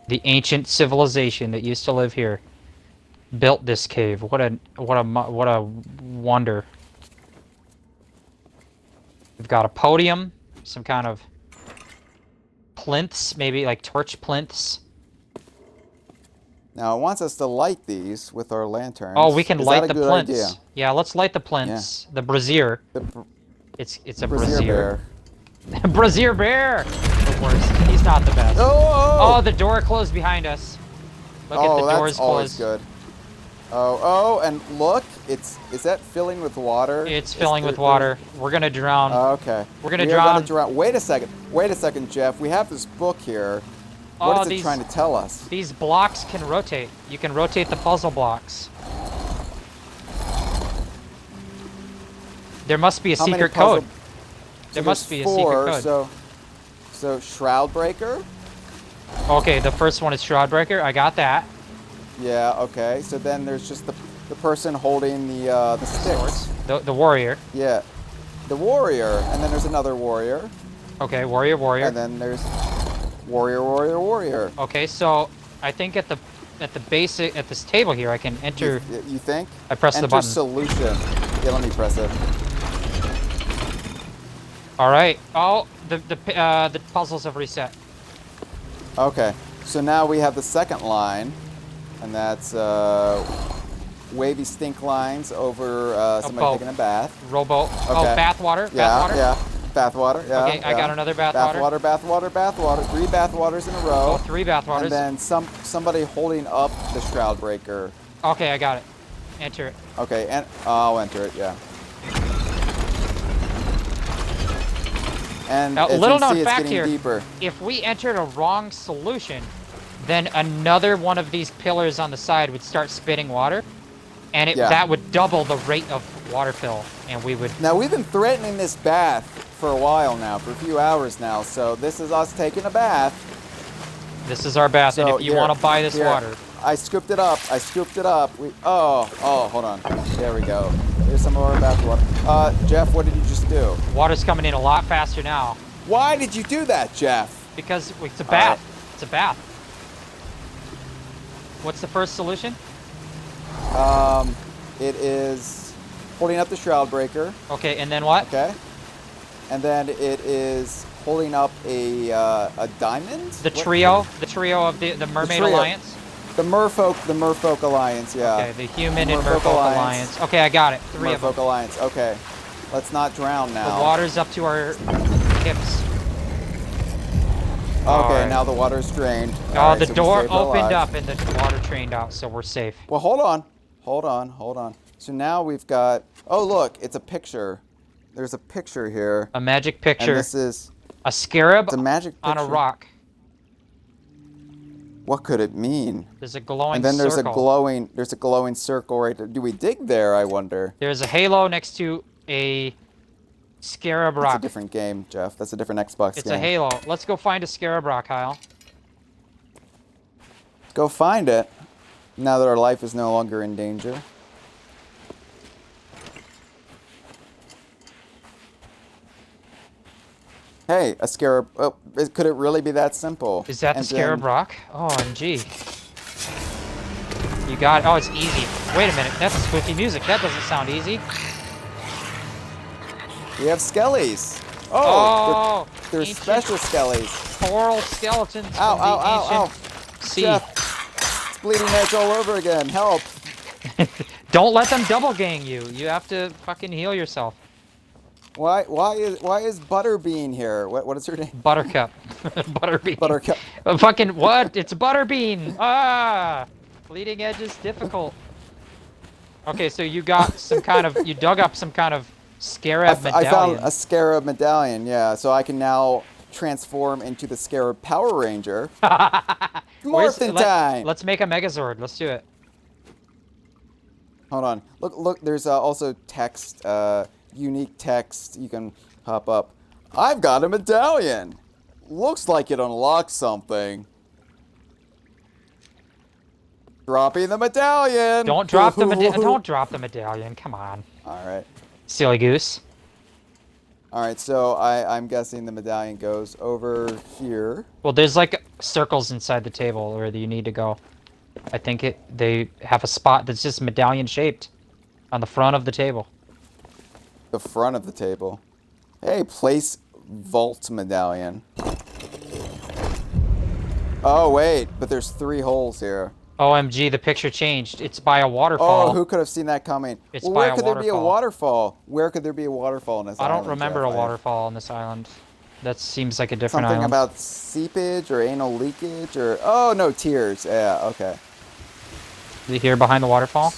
The ancient civilization that used to live here built this cave. What a wonder. We've got a podium, some kind of plinths, maybe like torch plinths. Now it wants us to light these with our lanterns. Oh, we can light the plinths. Idea? Yeah, let's light the plinths. Yeah. The brazier. It's a brazier. Brazier bear! The worst. He's not the best. Oh, the door closed behind us. Look at the doors that's always closed. Good. Oh, and look, is that filling with water? It's filling with water. We're gonna drown. Okay. We're gonna drown. Wait a second, Jeff. We have this book here. What is it trying to tell us? These blocks can rotate. You can rotate the puzzle blocks. There must be a secret code. There must be a secret code. So Shroudbreaker? Okay, the first one is Shroudbreaker. I got that. Yeah, okay. So then there's just the person holding the sticks. The warrior. Yeah. The warrior. And then there's another warrior. Okay, warrior. And then there's warrior. Okay, so I think at the basic at this table here I can enter. You think? I press the button. Enter solution. Yeah, let me press it. All right. Oh, the puzzles have reset. Okay. So now we have the second line, and that's wavy stink lines over somebody taking a bath. Rowboat. Okay. Oh, bathwater. Yeah. Bathwater. Yeah. Okay, I got another bathwater. Bathwater. 3 bathwaters in a row. Oh, 3 bathwaters. And then somebody holding up the Shroudbreaker. Okay, I got it. Enter it. Okay, and I'll enter it. Yeah. And now, little known fact here, deeper. If we entered a wrong solution, then another one of these pillars on the side would start spitting water, and that would double the rate of water fill, and we would... Now, we've been threatening this bath for a while now, for a few hours now, so this is us taking a bath. This is our bath, and if you want to buy this water... I scooped it up. Oh, hold on. There we go. Here's some more bath water. Jeff, what did you just do? Water's coming in a lot faster now. Why did you do that, Jeff? Because it's a bath. It's a bath. What's the first solution? It is holding up the Shroudbreaker. Okay, and then what? Okay. and then it is holding up a diamond. The trio of the Mermaid trio. Alliance. The Merfolk Alliance, yeah. Okay, the Human and Merfolk Alliance. Okay, I got it. Three of them. Merfolk Alliance. Okay, let's not drown now. The water's up to our hips. Okay, now the water's drained. Oh, the door opened up and the water drained out, so we're safe. Well, hold on. So now we've got. Oh, look, it's a picture. There's a picture here. A magic picture. And this is a scarab it's a magic picture. on a rock. What could it mean? There's a glowing circle. And then there's circle. a glowing circle right there. Do we dig there, I wonder? There's a halo next to a scarab rock. That's a different game, Jeff. That's a different Xbox game. It's a halo. Let's go find a scarab rock, Hyle. Go find it. Now that our life is no longer in danger. Hey, a scarab. Oh, could it really be that simple? Is that the scarab rock? OMG. You got it. Oh, it's easy. Wait a minute. That's spooky music. That doesn't sound easy. We have skellies. Oh, they're special skellies. Coral skeletons. Ow. Sea. Jeff, it's bleeding edge all over again. Help. Don't let them double gang you. You have to fucking heal yourself. Why is Butterbean here? What is her name? Buttercup. Butterbean. Buttercup. Fucking what? It's Butterbean. Ah. Bleeding edge is difficult. Okay, so you got some kind of you dug up some kind of scarab medallion. I found a scarab medallion, yeah. So I can now transform into the Scarab Power Ranger. Morphin time! Let's make a Megazord. Let's do it. Hold on. Look. There's also text, unique text you can pop up. I've got a medallion. Looks like it unlocks something. Dropping the medallion. Don't drop the medallion. Don't drop the medallion. Come on. All right. Silly goose. All right, so I'm guessing the medallion goes over here. Well, there's like circles inside the table where you need to go. I think they have a spot that's just medallion shaped on the front of the table. The front of the table. Hey, place vault medallion. Oh wait, but there's 3 holes here. OMG, the picture changed. It's by a waterfall. Oh, who could have seen that coming? It's well, by where could there be a waterfall? Where could there be a waterfall in this island? I don't remember a waterfall on this island. That seems like a different Something island. about seepage or anal leakage or... Oh, no, tears. Yeah, okay. Is it here behind the waterfall?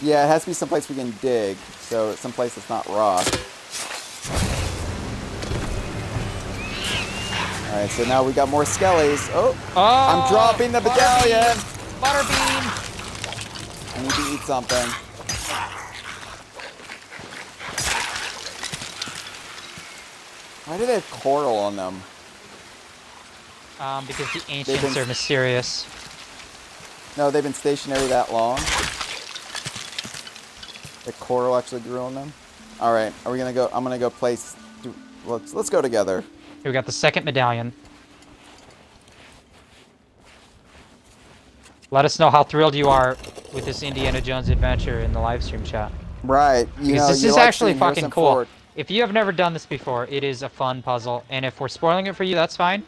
Yeah, it has to be someplace we can dig. So it's someplace that's not rock. Alright, so now we got more skellies. Oh! I'm dropping the medallion! Butterbean! I need to eat something. Why do they have coral on them? Because the ancients are mysterious. No, they've been stationary that long. The coral actually grew on them. All right, are we gonna go? I'm gonna go place. Let's go together. Here we got the second medallion. Let us know how thrilled you are with this Indiana Jones adventure in the live stream chat. Right. This is actually fucking cool. If you have never done this before, it is a fun puzzle. And if we're spoiling it for you, that's fine.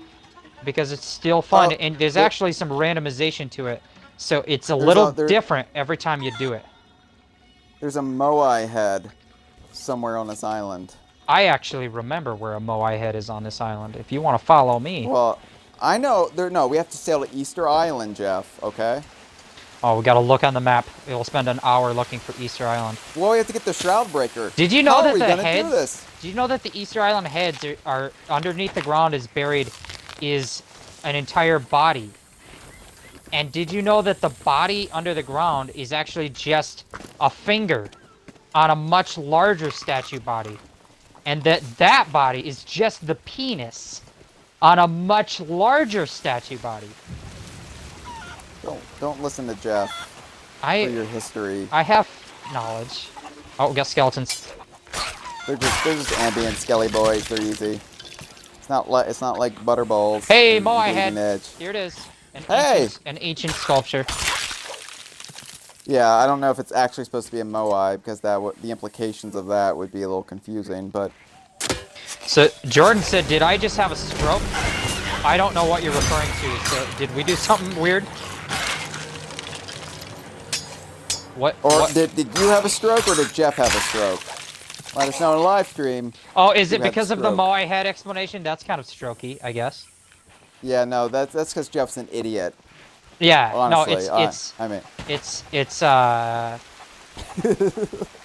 Because it's still fun. And there's actually some randomization to it. So it's a little different every time you do it. There's a Moai head somewhere on this island. I actually remember where a Moai head is on this island. If you want to follow me. Well, I know. No, we have to sail to Easter Island, Jeff. Okay? Oh, we gotta look on the map. We'll spend an hour looking for Easter Island. Well, we have to get the Shroudbreaker. Did you know that the heads? Did you know that the Easter Island heads are underneath the ground is buried is an entire body? And did you know that the body under the ground is actually just a finger on a much larger statue body? And that body is just the penis on a much larger statue body. Don't listen to Jeff for your history. I have knowledge. Oh, we got skeletons. They're just ambient skelly boys. They're easy. It's not like butterballs. Hey, Moai head. Here it is. An ancient sculpture. Yeah, I don't know if it's actually supposed to be a Moai because the implications of that would be a little confusing, but. So Jordan said, "Did I just have a stroke?" I don't know what you're referring to. So did we do something weird? What? Or what? did you have a stroke, or did Jeff have a stroke? Let us know in a live stream. Oh, is it who had because of the stroke. Moai head explanation? That's kind of strokey, I guess. Yeah, no, that's because Jeff's an idiot. Yeah, Honestly, no, I mean, it's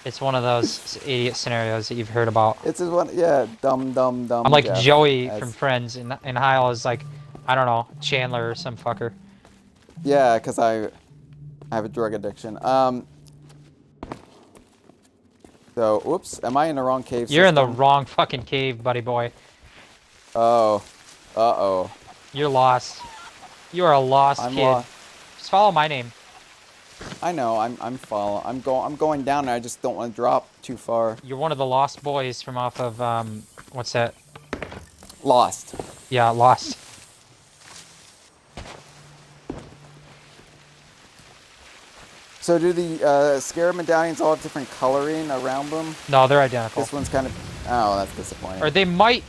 it's one of those idiot scenarios that you've heard about. it's just one. Yeah, dumb. I'm like Jeff. Joey That's- from Friends, and Hyle is like, I don't know, Chandler or some fucker. Yeah, because I have a drug addiction. So, oops, am I in the wrong cave? You're in the system? wrong fucking cave, buddy boy. Oh, uh-oh. You're lost. You are a lost I'm kid. lost. Just follow my name. I know. I'm following. I'm going down. And I just don't want to drop too far. You're one of the lost boys from off of what's that? Lost. Yeah, Lost. So do the scarab medallions all have different coloring around them? No, they're identical. This one's kind of. Oh, that's disappointing. Or they might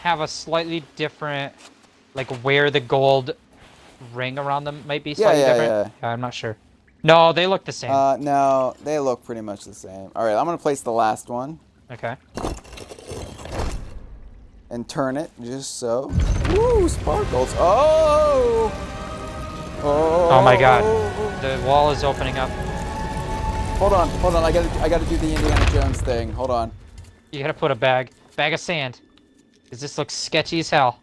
have a slightly different, like where the gold ring around them might be slightly different. Yeah, I'm not sure. No, they look the same. No, they look pretty much the same. All right, I'm gonna place the last one Okay. and turn it just so. Woo, sparkles! Oh! Oh my God, the wall is opening up. Hold on. I gotta do the Indiana Jones thing. Hold on. You gotta put a bag of sand, cause this looks sketchy as hell.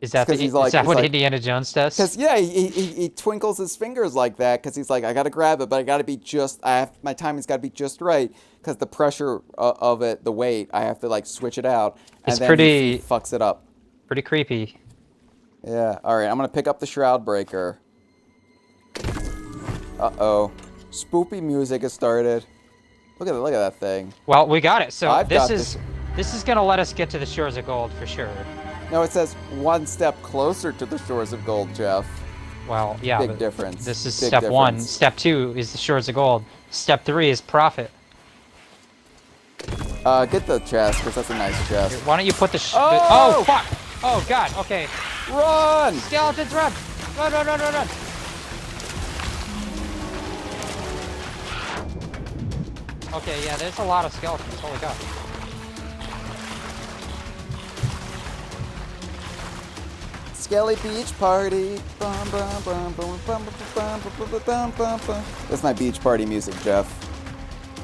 Is that what Indiana Jones does? Because yeah, he twinkles his fingers like that because he's like, I gotta grab it, but I gotta be just. My timing's gotta be just right because the pressure of it, the weight, I have to like switch it out, and It's then pretty- he fucks it up. Pretty creepy. Yeah. All right, I'm gonna pick up the Shroudbreaker. Uh-oh, spoopy music has started. Look at that thing. Well, we got it. So This is gonna let us get to the shores of gold for sure. No, it says one step closer to the shores of gold, Jeff. Well, yeah. Big difference. This is Big step one. difference. Step 2 is the shores of gold. Step 3 is profit. Get the chest, because that's a nice chest. Why don't you put the Oh! oh fuck! Oh god. Okay. Run! Skeletons, run! Run! Okay, yeah. There's a lot of skeletons. Holy god. Skelly Beach Party. Bum, bum, bum, bum, bum, bum, bum, bum, bum, bum. That's my beach party music, Jeff.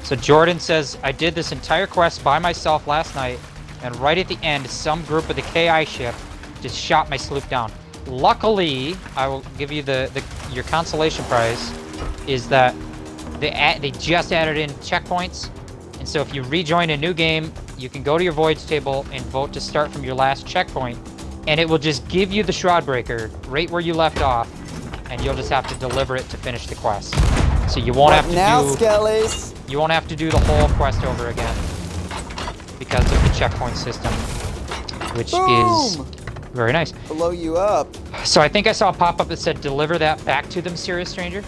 So Jordan says, I did this entire quest by myself last night, and right at the end, some group of the KI ship just shot my sloop down. Luckily, I will give you your consolation prize, is that they just added in checkpoints, and so if you rejoin a new game, you can go to your voyage table and vote to start from your last checkpoint, and it will just give you the Shroudbreaker right where you left off, and you'll just have to deliver it to finish the quest. So you won't have to now, do... Skellies? You won't have to do the whole quest over again because of the checkpoint system, which is Boom! very nice. Blow you up. So I think I saw a pop-up that said, deliver that back to them, serious stranger.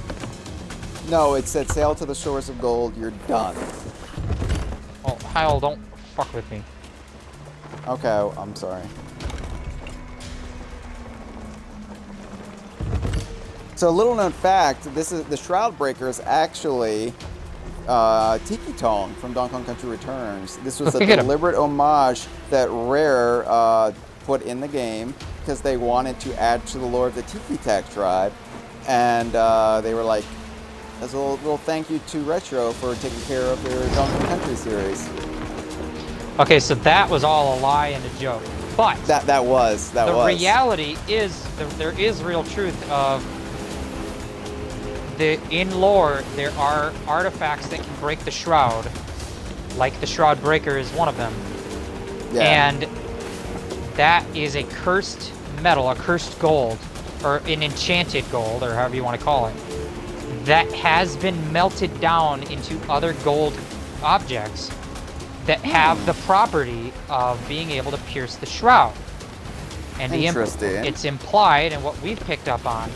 No, it said sail to the shores of gold. You're done. Oh, Hyle, don't fuck with me. Okay, I'm sorry. So, little known fact, the Shroudbreaker is actually Tiki Tong from Donkey Kong Country Returns. This was a Look at him. deliberate homage that Rare put in the game because they wanted to add to the lore of the Tiki Tak tribe, and they were like, as a little thank you to Retro for taking care of their Donkey Kong Country series. Okay, so that was all a lie and a joke. But That was. the reality is, there is real truth of in lore, there are artifacts that can break the shroud, like the Shroudbreaker is one of them. Yeah. And that is a cursed metal, a cursed gold, or an enchanted gold, or however you want to call it, that has been melted down into other gold objects that have the property of being able to pierce the shroud. And Interesting. it's implied, and what we've picked up on,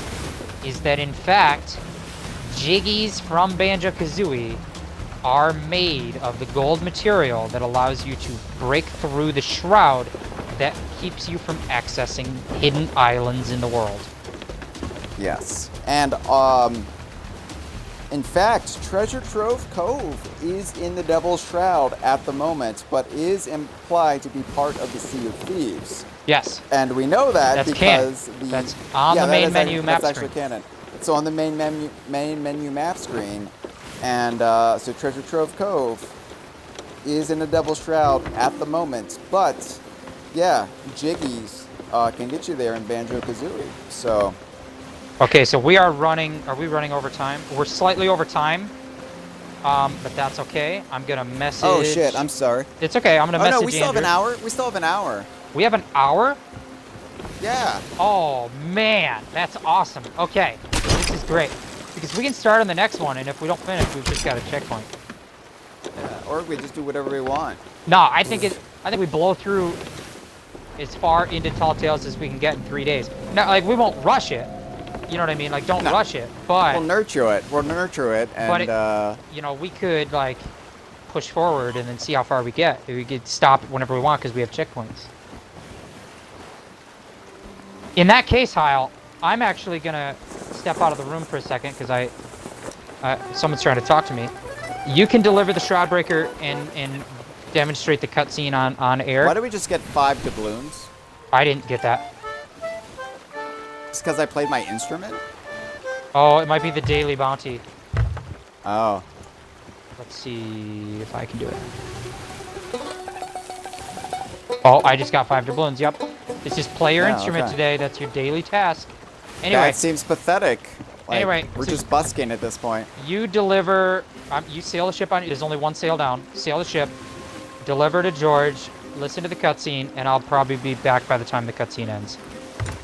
is that in fact, jiggies from Banjo-Kazooie are made of the gold material that allows you to break through the shroud that keeps you from accessing hidden islands in the world. Yes. And, in fact, Treasure Trove Cove is in the Devil's Shroud at the moment, but is implied to be part of the Sea of Thieves. Yes. And we know that That's because canon. That's on the main menu map That's screen. actually canon. It's on the main menu map screen. And so Treasure Trove Cove is in the Devil's Shroud at the moment. But, yeah, jiggies can get you there in Banjo-Kazooie. So... Okay, so we are running... Are we running over time? We're slightly over time. But that's okay. I'm gonna message... Oh, shit. I'm sorry. It's okay. I'm gonna message Oh, no, we still have an Andrew. hour. We still have an hour. We have an hour? Yeah. Oh, man. That's awesome. Okay. This is great. Because we can start on the next one, and if we don't finish, we've just got a checkpoint. Yeah. Or we just do whatever we want. No, I think we blow through as far into Tall Tales as we can get in 3 days. No, like, we won't rush it. You know what I mean? Like, don't rush it. But We'll nurture it. And, but you know, we could, like, push forward and then see how far we get. We could stop whenever we want because we have checkpoints. In that case, Hyle, I'm actually gonna step out of the room for a second because someone's trying to talk to me. You can deliver the Shroudbreaker and demonstrate the cutscene on air. why do we just get 5 doubloons? I didn't get that. It's because I played my instrument? Oh, it might be the daily bounty. Oh. Let's see if I can do it. Oh, I just got 5 doubloons. Yep. It's just play your instrument okay. today. That's your daily task. Anyway. That seems pathetic. Like, Anyway, we're so- just busking at this point. You deliver, you sail the ship on, there's only one sail down, sail the ship, deliver to George, listen to the cutscene, and I'll probably be back by the time the cutscene ends.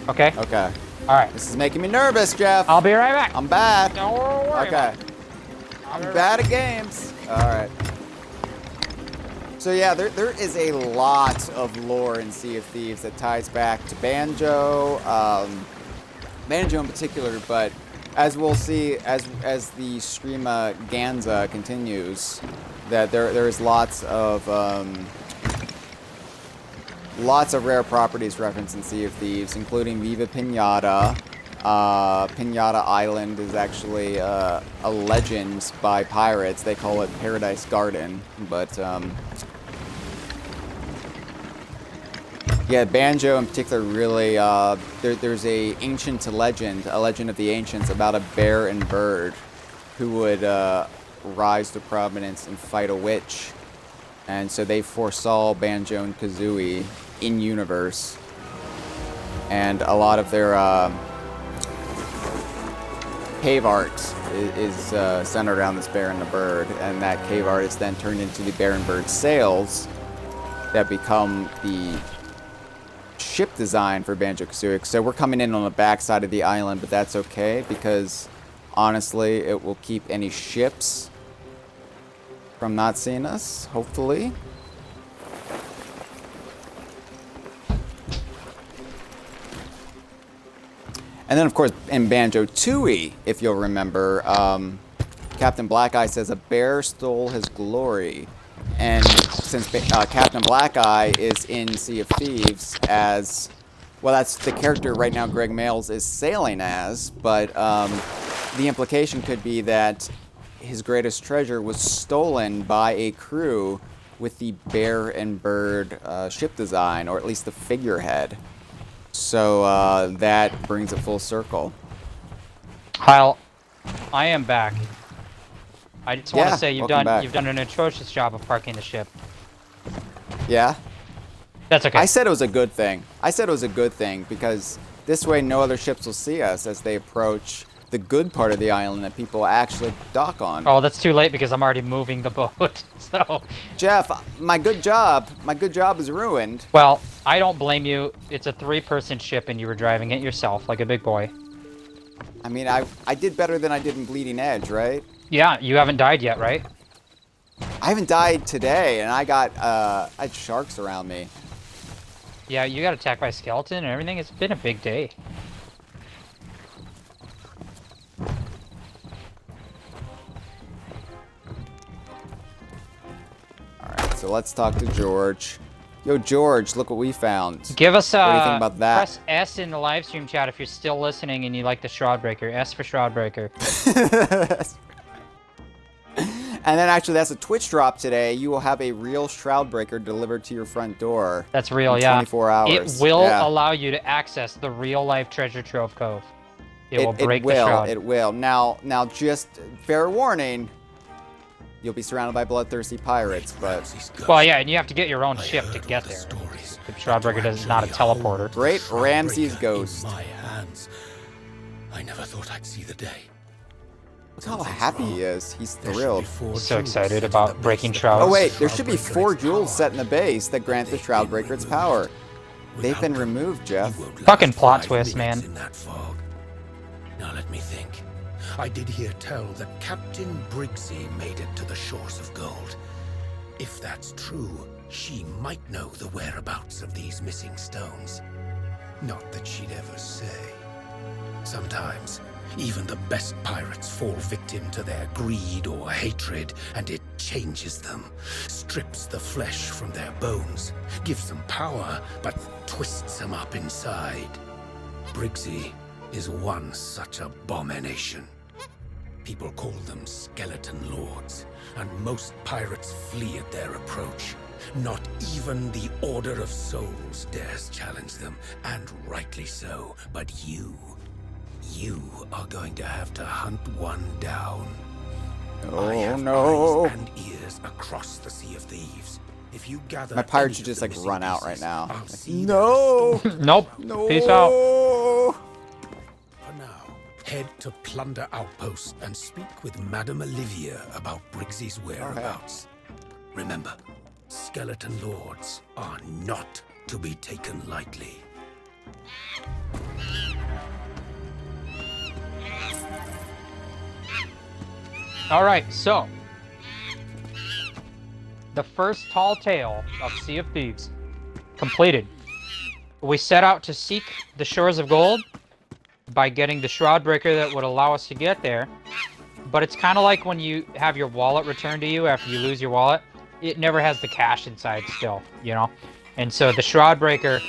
Okay? Okay. Alright. This is making me nervous, Jeff. I'll be right back. I'm bad. Don't worry Okay. about it. I'm bad at games. Alright. So yeah, there is a lot of lore in Sea of Thieves that ties back to Banjo, Banjo in particular, but as we'll see as the Stream-A-Ganza continues, that there is lots of rare properties referenced in Sea of Thieves, including Viva Pinata. Pinata Island is actually a legend by pirates. They call it Paradise Garden, but yeah, Banjo in particular really, there's a legend of the ancients about a bear and bird who would rise to prominence and fight a witch. And so they foresaw Banjo and Kazooie in universe. And a lot of their cave art is centered around this bear and the bird. And that cave art is then turned into the bear and bird sails that become the ship design for Banjo-Kazooie. So we're coming in on the back side of the island, but that's okay because honestly, it will keep any ships from not seeing us, hopefully. And then, of course, in Banjo-Tooie, if you'll remember, Captain Black-Eye says a bear stole his glory. And since Captain Black-Eye is in Sea of Thieves as... Well, that's the character right now Greg Mails is sailing as, but the implication could be that his greatest treasure was stolen by a crew with the bear and bird ship design, or at least the figurehead. So that brings it full circle. Hyle, I am back. I just want Yeah, to say you've welcome done back. an atrocious job of parking the ship. Yeah? That's okay. I said it was a good thing. I said it was a good thing because this way no other ships will see us as they approach the good part of the island that people actually dock on. Oh, that's too late because I'm already moving the boat. So, Jeff, my good job is ruined. well, I don't blame you. It's a 3-person ship and you were driving it yourself like a big boy. I mean, I did better than I did in Bleeding Edge, right? Yeah, you haven't died yet, right? I haven't died today, and I had sharks around me. Yeah, you got attacked by a skeleton and everything. It's been a big day. let's talk to George. Yo, George, look what we found. Give us What do you think about that? Press S in the live stream chat if you're still listening and you like the Shroudbreaker. S for Shroudbreaker. And then actually, that's a Twitch drop today. You will have a real Shroudbreaker delivered to your front door. That's real, in yeah. 24 hours. It will Yeah. allow you to access the real-life Treasure Trove Cove. It will break the shroud. It will. Now, just fair warning. You'll be surrounded by bloodthirsty pirates, but Well, yeah, and you have to get your own ship to get there. The Shroudbreaker is not a teleporter. Great Ramses Ghost. My hands. I never thought I'd see the day. Look how happy he is. He's thrilled. He's so excited about breaking shrouds. Oh wait, there should be 4 jewels set in the base that grant the Shroudbreaker its power. They've been removed, Jeff. Fucking plot twist, man. In that fog. Now let me think. I did hear tell that Captain Briggsy made it to the shores of gold. If that's true, she might know the whereabouts of these missing stones. Not that she'd ever say. Sometimes, even the best pirates fall victim to their greed or hatred, and it changes them, strips the flesh from their bones, gives them power, but twists them up inside. Briggsy is one such abomination. People call them skeleton lords, and most pirates flee at their approach. Not even the Order of Souls dares challenge them, and rightly so. But you are going to have to hunt one down. Oh I have no! eyes and ears across the Sea of Thieves. If you gather My pirate any should of just the like missing run out right pieces, now. I'll Like, see no! Nope. No! Peace out. For now, head to Plunder Outpost and speak with Madame Olivia about Briggsy's whereabouts. Remember, skeleton lords are not to be taken lightly. All right, so the first tall tale of Sea of Thieves completed. We set out to seek the shores of gold by getting the Shroudbreaker that would allow us to get there. But it's kind of like when you have your wallet returned to you after you lose your wallet. It never has the cash inside still, you know? And so the Shroudbreaker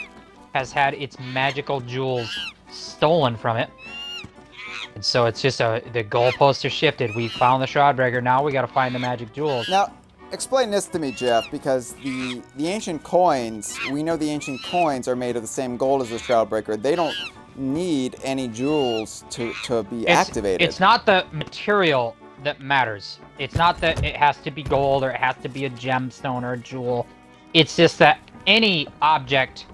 has had its magical jewels stolen from it. And so it's just the goalposts are shifted. We found the Shroudbreaker, now we gotta find the magic jewels. Now, explain this to me, Jeff, because the ancient coins, we know the ancient coins are made of the same gold as the Shroudbreaker. They don't need any jewels to be activated. It's not the material that matters. It's not that it has to be gold or it has to be a gemstone or a jewel. It's just that any object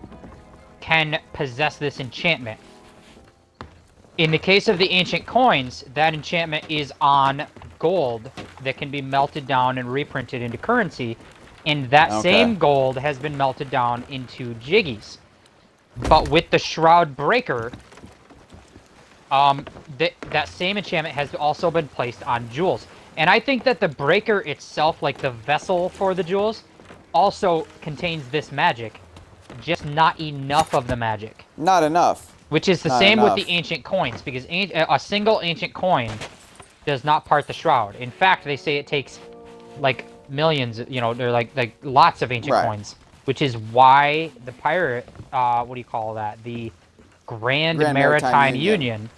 can possess this enchantment. In the case of the ancient coins, that enchantment is on gold that can be melted down and reprinted into currency, and that same gold has been melted down into jiggies. But with the Shroudbreaker, that same enchantment has also been placed on jewels. And I think that the breaker itself, like the vessel for the jewels, also contains this magic. Just not enough of the magic. Not enough. Which is the Not same enough. with the ancient coins, because a single ancient coin does not part the shroud. In fact, they say it takes like millions, you know, they're like lots of ancient coins, which is why the pirate, what do you call that? The Grand Maritime Union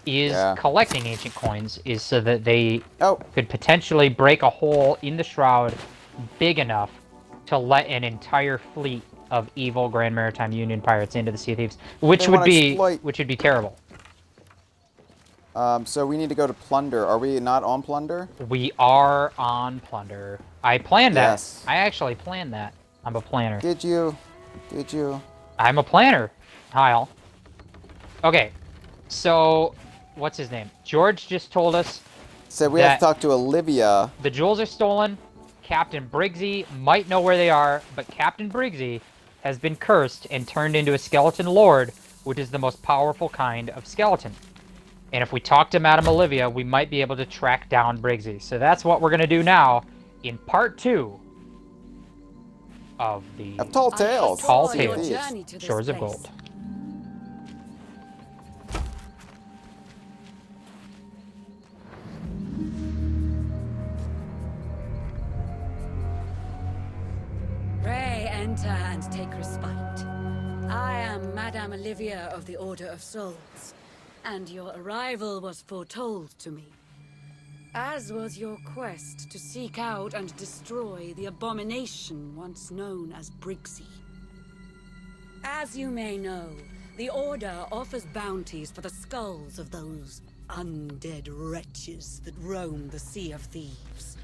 is collecting ancient coins, is so that they could potentially break a hole in the shroud big enough to let an entire fleet of evil Grand Maritime Union pirates into the Sea of Thieves, which would be terrible. So we need to go to Plunder. Are we not on Plunder? We are on Plunder. I planned that. Yes. I actually planned that. I'm a planner. Did you? Did you? I'm a planner, Hyle. Okay, so what's his name? George just told us. Said we have to talk to Olivia. The jewels are stolen. Captain Briggsy might know where they are, but Captain Briggsy has been cursed and turned into a skeleton lord, which is the most powerful kind of skeleton. And if we talk to Madame Olivia, we might be able to track down Briggsy. So that's what we're going to do now in part 2 of the Tall Tales. Tall Tales, Shores of Gold. Madame Olivia of the Order of Souls, and your arrival was foretold to me. As was your quest to seek out and destroy the abomination once known as Briggsy. As you may know, the Order offers bounties for the skulls of those undead wretches that roam the Sea of Thieves.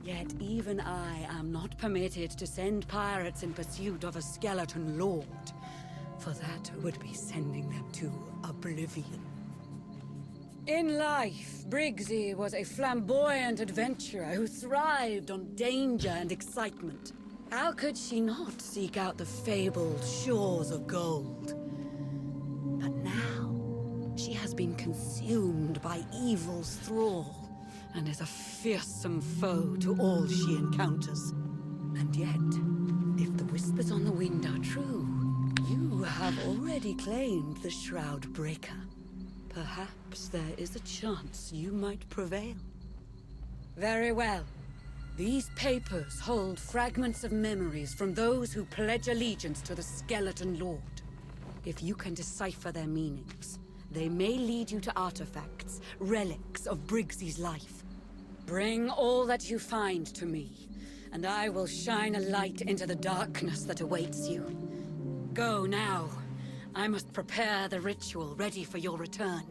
Yet even I am not permitted to send pirates in pursuit of a skeleton lord, for that would be sending them to oblivion. In life, Briggsy was a flamboyant adventurer who thrived on danger and excitement. How could she not seek out the fabled shores of gold? But now, she has been consumed by evil's thrall, and is a fearsome foe to all she encounters. And yet, if the whispers on the wind are true, you have already claimed the Shroudbreaker. Perhaps there is a chance you might prevail. Very well. These papers hold fragments of memories from those who pledge allegiance to the Skeleton Lord. If you can decipher their meanings, they may lead you to artifacts, relics of Briggsy's life. Bring all that you find to me, and I will shine a light into the darkness that awaits you. Go now. I must prepare the ritual ready for your return.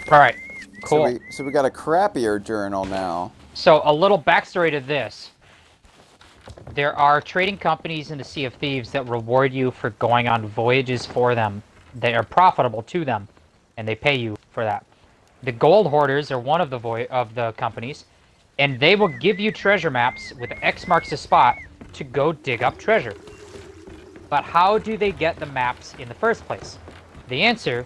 All right, cool. So we got a crappier journal now. So a little backstory to this. There are trading companies in the Sea of Thieves that reward you for going on voyages for them. They are profitable to them, and they pay you for that. The Gold Hoarders are one of the companies, and they will give you treasure maps with X marks the spot to go dig up treasure. But how do they get the maps in the first place? The answer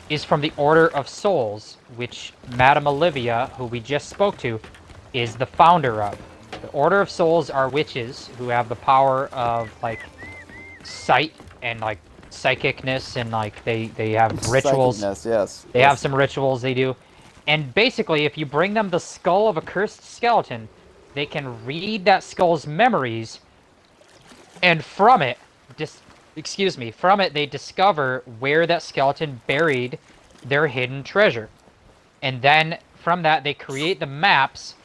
is from the Order of Souls, which Madame Olivia, who we just spoke to, is the founder of. The Order of Souls are witches who have the power of, like, sight and, like, psychicness, and, like, they have rituals. Psychicness, yes. They have some rituals they do. And basically, if you bring them the skull of a cursed skeleton, they can read that skull's memories, and from it, they discover where that skeleton buried their hidden treasure. And then, from that, they create the maps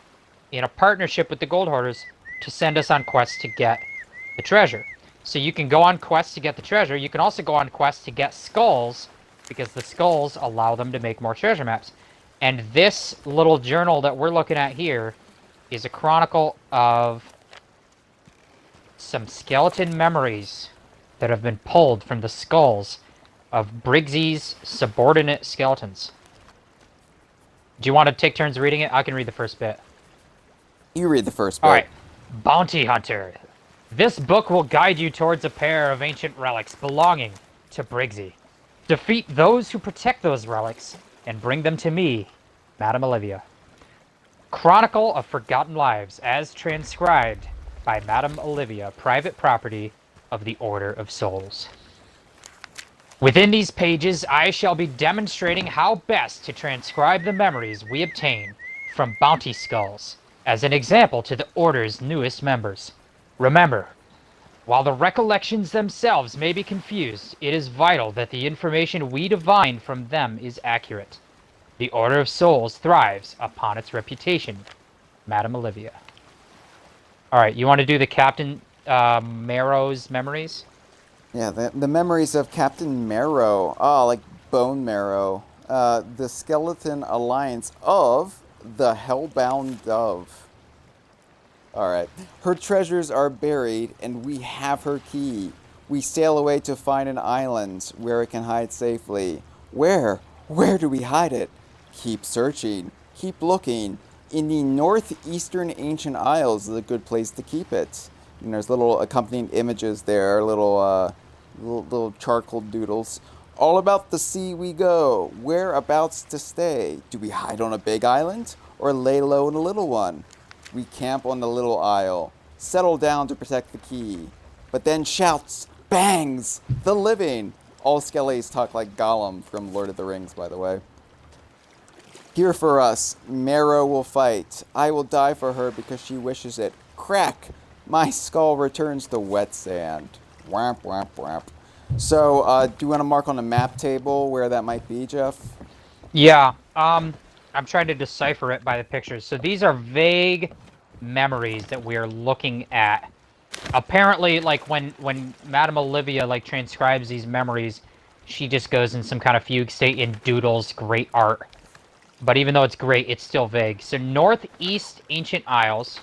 in a partnership with the Gold Hoarders to send us on quests to get the treasure. So you can go on quests to get the treasure. You can also go on quests to get skulls, because the skulls allow them to make more treasure maps. And this little journal that we're looking at here is a chronicle of some skeleton memories that have been pulled from the skulls of Briggsy's subordinate skeletons. Do you want to take turns reading it? I can read the first bit. You read the first bit. All right. Bounty Hunter. This book will guide you towards a pair of ancient relics belonging to Briggsy. Defeat those who protect those relics and bring them to me, Madame Olivia. Chronicle of Forgotten Lives, as transcribed by Madame Olivia, private property of the Order of Souls. Within these pages, I shall be demonstrating how best to transcribe the memories we obtain from bounty skulls, as an example to the Order's newest members. Remember, while the recollections themselves may be confused, it is vital that the information we divine from them is accurate. The Order of Souls thrives upon its reputation. Madame Olivia. Alright, you want to do the Captain Marrow's memories? Yeah, the memories of Captain Marrow. Ah, like bone marrow. The skeleton alliance of the Hellbound Dove. Alright. Her treasures are buried, and we have her key. We sail away to find an island where it can hide safely. Where? Where do we hide it? Keep searching. Keep looking. In the northeastern ancient isles is a good place to keep it. And there's little accompanying images there, little charcoal doodles. All about the sea we go. Whereabouts to stay? Do we hide on a big island or lay low in a little one? We camp on the little isle. Settle down to protect the key. But then shouts, bangs, the living. All Skellies talk like Gollum from Lord of the Rings, by the way. Here for us, Marrow will fight. I will die for her because she wishes it. Crack! My skull returns to wet sand. Whap, whap, whap. So, do you want to mark on the map table where that might be, Jeff? Yeah. I'm trying to decipher it by the pictures. So these are vague memories that we are looking at. Apparently, like when Madame Olivia like transcribes these memories, she just goes in some kind of fugue state and doodles great art. But even though it's great, it's still vague. So northeast Ancient Isles.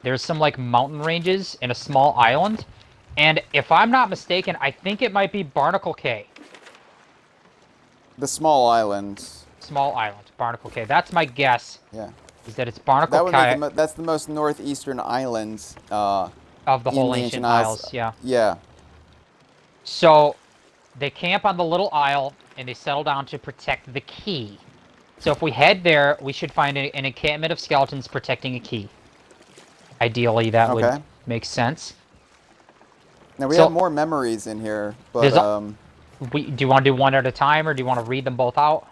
There's some like mountain ranges and a small island. And if I'm not mistaken, I think it might be Barnacle Cay. The small island. Small island, Barnacle Cay. That's my guess. Yeah. Is that it's Barnacle That Cay would that's the most northeastern island of the whole Ancient Isles. Yeah. Yeah. So they camp on the little isle and they settle down to protect the key. So if we head there, we should find an encampment of skeletons protecting a key. Ideally, that would make sense. Now we have more memories in here, but do you want to do one at a time, or do you want to read them both out?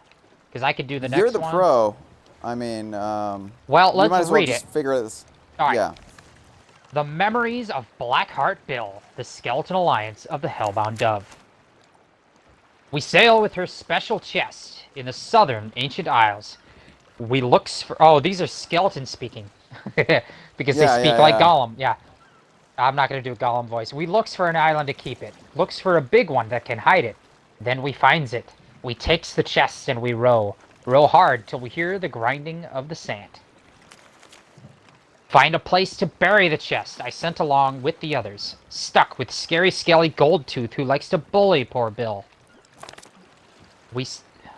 Because I could do the next one. You're the pro. I mean, well, you might as let's well read just it. figure this. All right. Yeah. The memories of Blackheart Bill, the skeleton alliance of the Hellbound Dove. We sail with her special chest in the southern Ancient Isles. We looks for... Oh, these are skeletons speaking. Because they speak like Gollum. Yeah. I'm not going to do a Gollum voice. We looks for an island to keep it. Looks for a big one that can hide it. Then we finds it. We takes the chest and we row. Row hard till we hear the grinding of the sand. Find a place to bury the chest. I sent along with the others. Stuck with scary skelly Goldtooth who likes to bully poor Bill.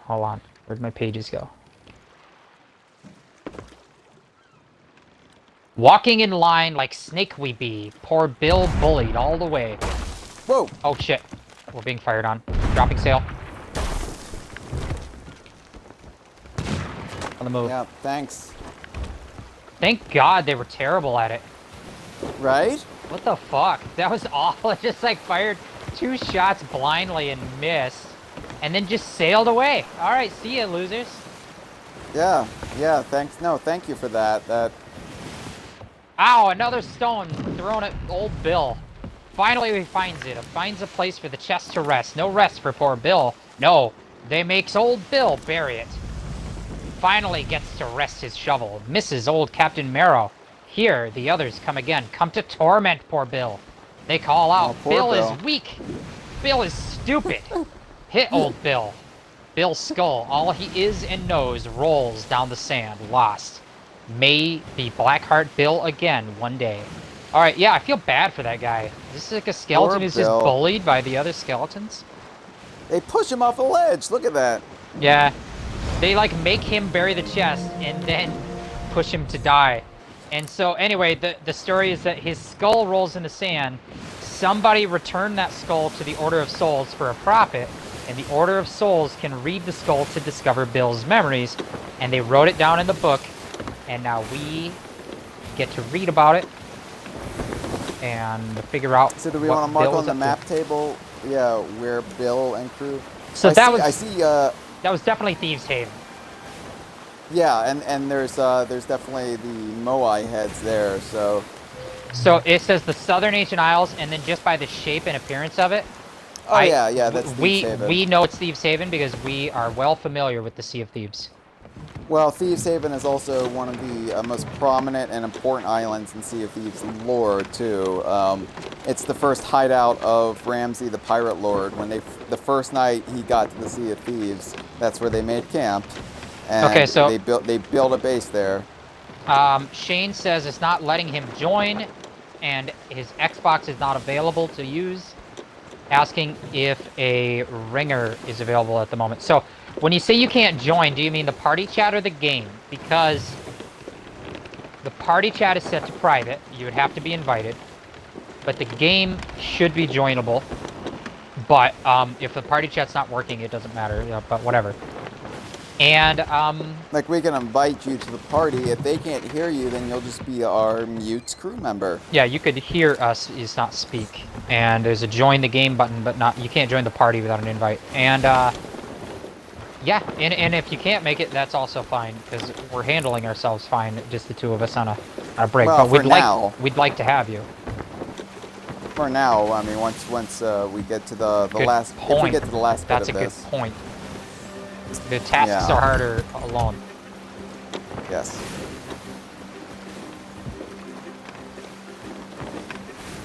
Hold on. Where'd my pages go? Walking in line like snake we be. Poor Bill bullied all the way. Whoa! Oh shit. We're being fired on. Dropping sail. On the move. Yeah, thanks. Thank God they were terrible at it. Right? What the fuck? That was awful. It just like fired 2 shots blindly and missed. And then just sailed away. Alright, see ya, losers. Yeah, yeah, thanks. No, thank you for that. Ow, another stone thrown at old Bill. Finally he finds it. Finds a place for the chest to rest. No rest for poor Bill. No, they makes old Bill bury it. Finally gets to rest his shovel. Misses old Captain Marrow. Here, the others come again. Come to torment poor Bill. They call out, Bill is weak. Bill is stupid. Hit old Bill. Bill's skull, all he is and knows, rolls down the sand, lost. May be Blackheart Bill again one day. Alright, yeah, I feel bad for that guy. This is like a skeleton who's just bullied by the other skeletons. They push him off a ledge. Look at that. Yeah. They like make him bury the chest and then push him to die. And so anyway, the story is that his skull rolls in the sand. Somebody returned that skull to the Order of Souls for a profit, and the Order of Souls can read the skull to discover Bill's memories, and they wrote it down in the book, and now we get to read about it and figure out. So do we want to mark on the map table? Yeah, where Bill and crew. So I see. That was definitely Thieves Haven. Yeah, and there's definitely the Moai heads there. So it says the Southern Ancient Isles, and then just by the shape and appearance of it. Oh yeah, that's Thieves Haven. We know it's Thieves Haven because we are well familiar with the Sea of Thieves. Well, Thieves Haven is also one of the most prominent and important islands in Sea of Thieves lore, too. It's the first hideout of Ramsay the Pirate Lord. When the first night he got to the Sea of Thieves, that's where they made camp. And okay, so they built a base there. Shane says it's not letting him join, and his Xbox is not available to use. Asking if a ringer is available at the moment. So, when you say you can't join, do you mean the party chat or the game? Because the party chat is set to private. You would have to be invited. But the game should be joinable. But if the party chat's not working, it doesn't matter. But whatever. And like, we can invite you to the party. If they can't hear you, then you'll just be our mute crew member. Yeah, you could hear us, just not speak. And there's a join the game button, but you can't join the party without an invite. And Yeah, and if you can't make it, that's also fine because we're handling ourselves fine, just the two of us on a break. Well, but for we'd like to have you. For now, I mean, once we get to the Good last, point. if we get to the last bit That's of a good this, point. The tasks are harder alone. yes.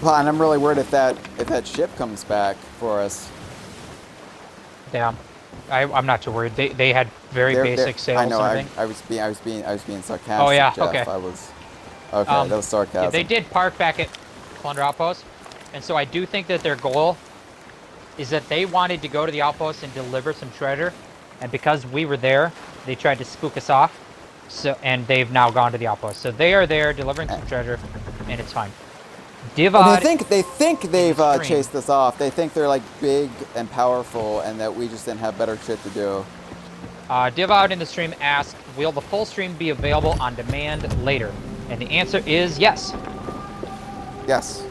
Well, and I'm really worried if that ship comes back for us. Yeah, I'm not too worried. They had very basic sails. I know. And everything. I was being sarcastic. Oh yeah. Jeff. Okay. I was. Okay, that was sarcasm. Yeah, they did park back at Plunder Outpost, and so I do think that their goal is that they wanted to go to the outpost and deliver some treasure, and because we were there, they tried to spook us off. So, and they've now gone to the outpost. So they are there delivering some treasure, and it's fine. Divad. They think they've chased us off. They think they're like big and powerful, and that we just didn't have better shit to do. Divad in the stream asked, "Will the full stream be available on demand later?" And the answer is yes. Yes.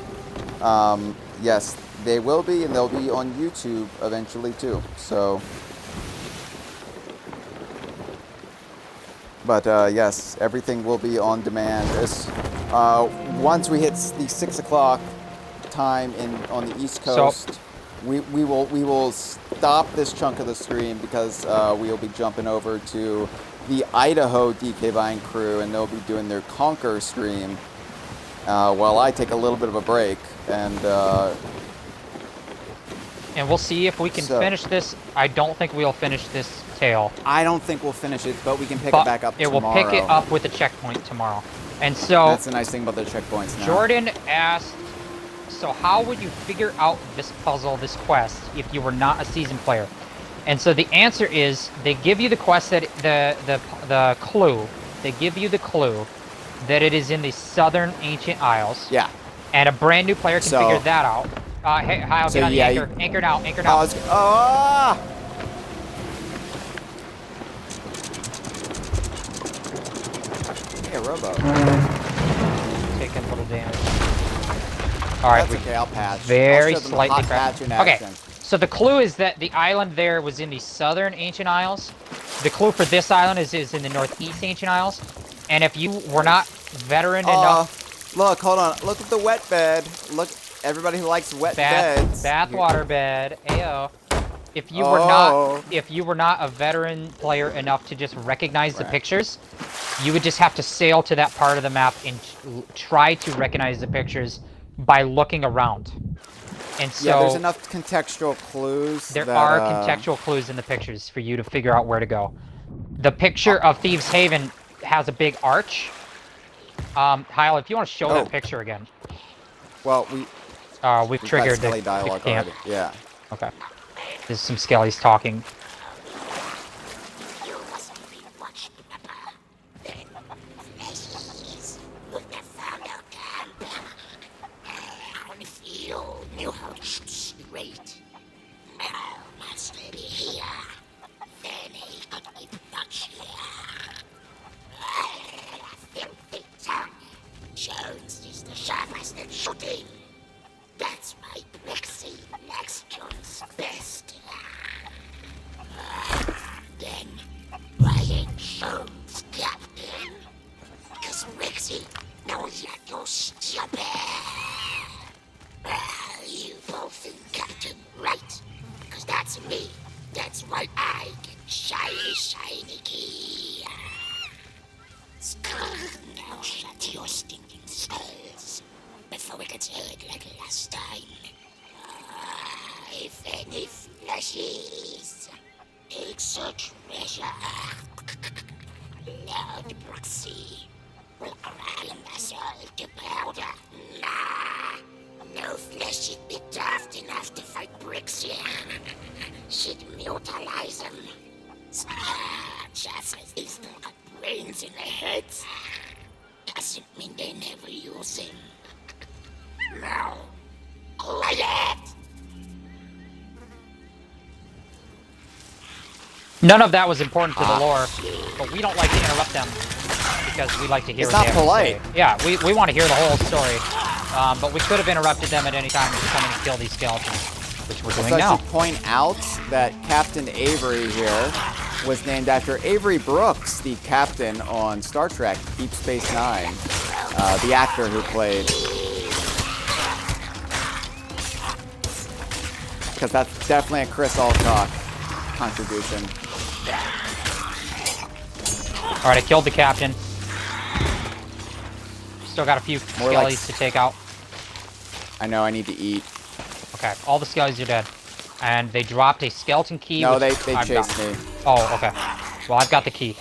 Yes, they will be, and they'll be on YouTube eventually too. So. But yes, everything will be on demand. Once we hit the 6 o'clock time on the East Coast, we will stop this chunk of the stream because we will be jumping over to the Idaho DK Vine crew, and they'll be doing their Conquer stream while I take a little bit of a break. And we'll see if we can finish this. I don't think we'll finish this tale. I don't think we'll finish it, but we can pick it back up tomorrow. It will pick it up with a checkpoint tomorrow. And so that's the nice thing about the checkpoints now. Jordan asked, so how would you figure out this puzzle, this quest, if you were not a seasoned player? And so the answer is they give you the quest that the clue. They give you the clue that it is in the southern ancient isles. Yeah. And a brand new player can figure that out. Hey, Hyle, get on the anchor. Anchor now. Anchor now. Hey, Robo. Taking a little damage. All right. That's okay. I'll patch. Very slightly patch in okay. action. So the clue is that the island there was in the southern ancient isles. The clue for this island is in the northeast ancient isles. And if you were not veteran enough... Look, hold on. Look at the wet bed. Look, everybody who likes wet beds. Bathwater bed. Ayo. If you were not a veteran player enough to just recognize the pictures, you would just have to sail to that part of the map and try to recognize the pictures by looking around. And so yeah, there's enough contextual clues. There are contextual clues in the pictures for you to figure out where to go. The picture of Thieves Haven has a big arch. Hyle, if you want to show that picture again. Well, we've triggered the dialogue already. Yeah. Okay. There's some skellies talking. That's my Brixie next John's best. Then, why ain't Jones captain? Because Brixie knows that you're stupid. You both think captain, right? Because that's me. That's why I get shiny key. Now shut your stinking skulls before we get hurt like last time. If any flashes, it's a treasure. Lord Brooksy will grind us all to powder. Nah, no flesh should be daft enough to fight Brixie. She'd mutilize them. Just as they still got brains in their heads, doesn't mean they never use them. Now, quiet! None of that was important to the lore, but we don't like to interrupt them because we like to hear what they have polite. to say. Yeah, we want to hear the whole story, but we could have interrupted them at any time and come and kill these skeletons, which we're doing now. To point out that Captain Avery here was named after Avery Brooks, the captain on Star Trek Deep Space Nine, the actor who played. Because that's definitely a Chris Alcock contribution. Alright, I killed the captain. Still got a few More like skellies to take out. I know, I need to eat. Okay, all the skellies are dead. And they dropped a skeleton key. No, which they I've chased got. me. Oh, okay. Well, I've got the key.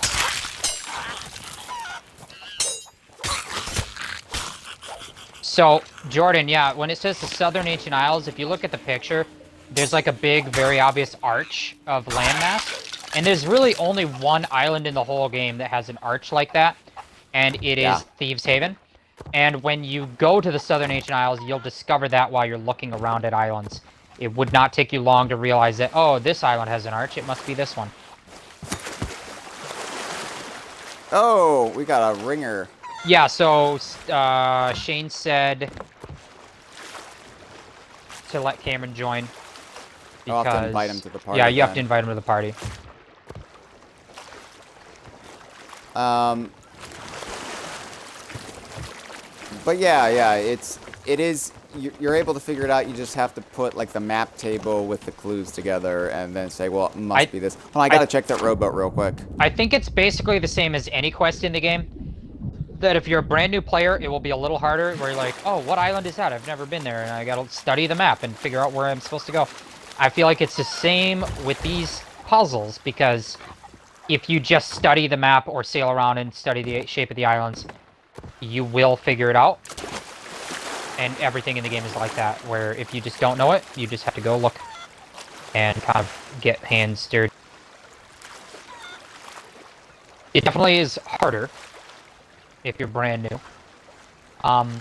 So, Jordan, yeah, when it says the Southern Ancient Isles, if you look at the picture, there's like a big, very obvious arch of landmass. And there's really only one island in the whole game that has an arch like that. And it is Thieves Haven. And when you go to the Southern Ancient Isles, you'll discover that while you're looking around at islands. It would not take you long to realize that, oh, this island has an arch, it must be this one. Oh, we got a ringer. Yeah, so Shane said to let Cameron join. I'll Because, have to invite him to the party. yeah, you have to then. invite him to the party. But yeah, it is. You're able to figure it out. You just have to put like the map table with the clues together, and then say, well, it must be this. Hold on, I gotta check that rowboat real quick. I think it's basically the same as any quest in the game. That if you're a brand new player, it will be a little harder, where you're like, oh, what island is that? I've never been there, and I gotta study the map and figure out where I'm supposed to go. I feel like it's the same with these puzzles, because if you just study the map or sail around and study the shape of the islands, you will figure it out. And everything in the game is like that, where if you just don't know it, you just have to go look and kind of get hands dirty. It definitely is harder if you're brand new. And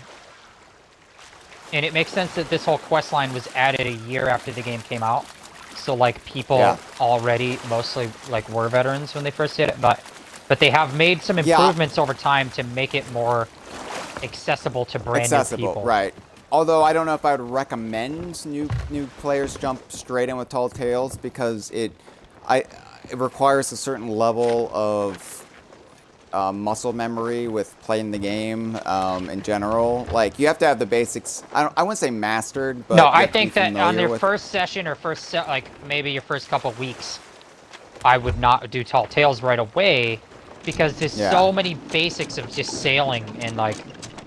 it makes sense that this whole quest line was added a year after the game came out. So like people already mostly like were veterans when they first did it, but they have made some improvements over time to make it more accessible to brand new people. Right. Although I don't know if I would recommend new players jump straight in with Tall Tales, because it requires a certain level of muscle memory with playing the game in general. Like, you have to have the basics. I wouldn't say mastered, but no, I think that on their first session or like maybe your first couple weeks, I would not do Tall Tales right away, because there's so many basics of just sailing and like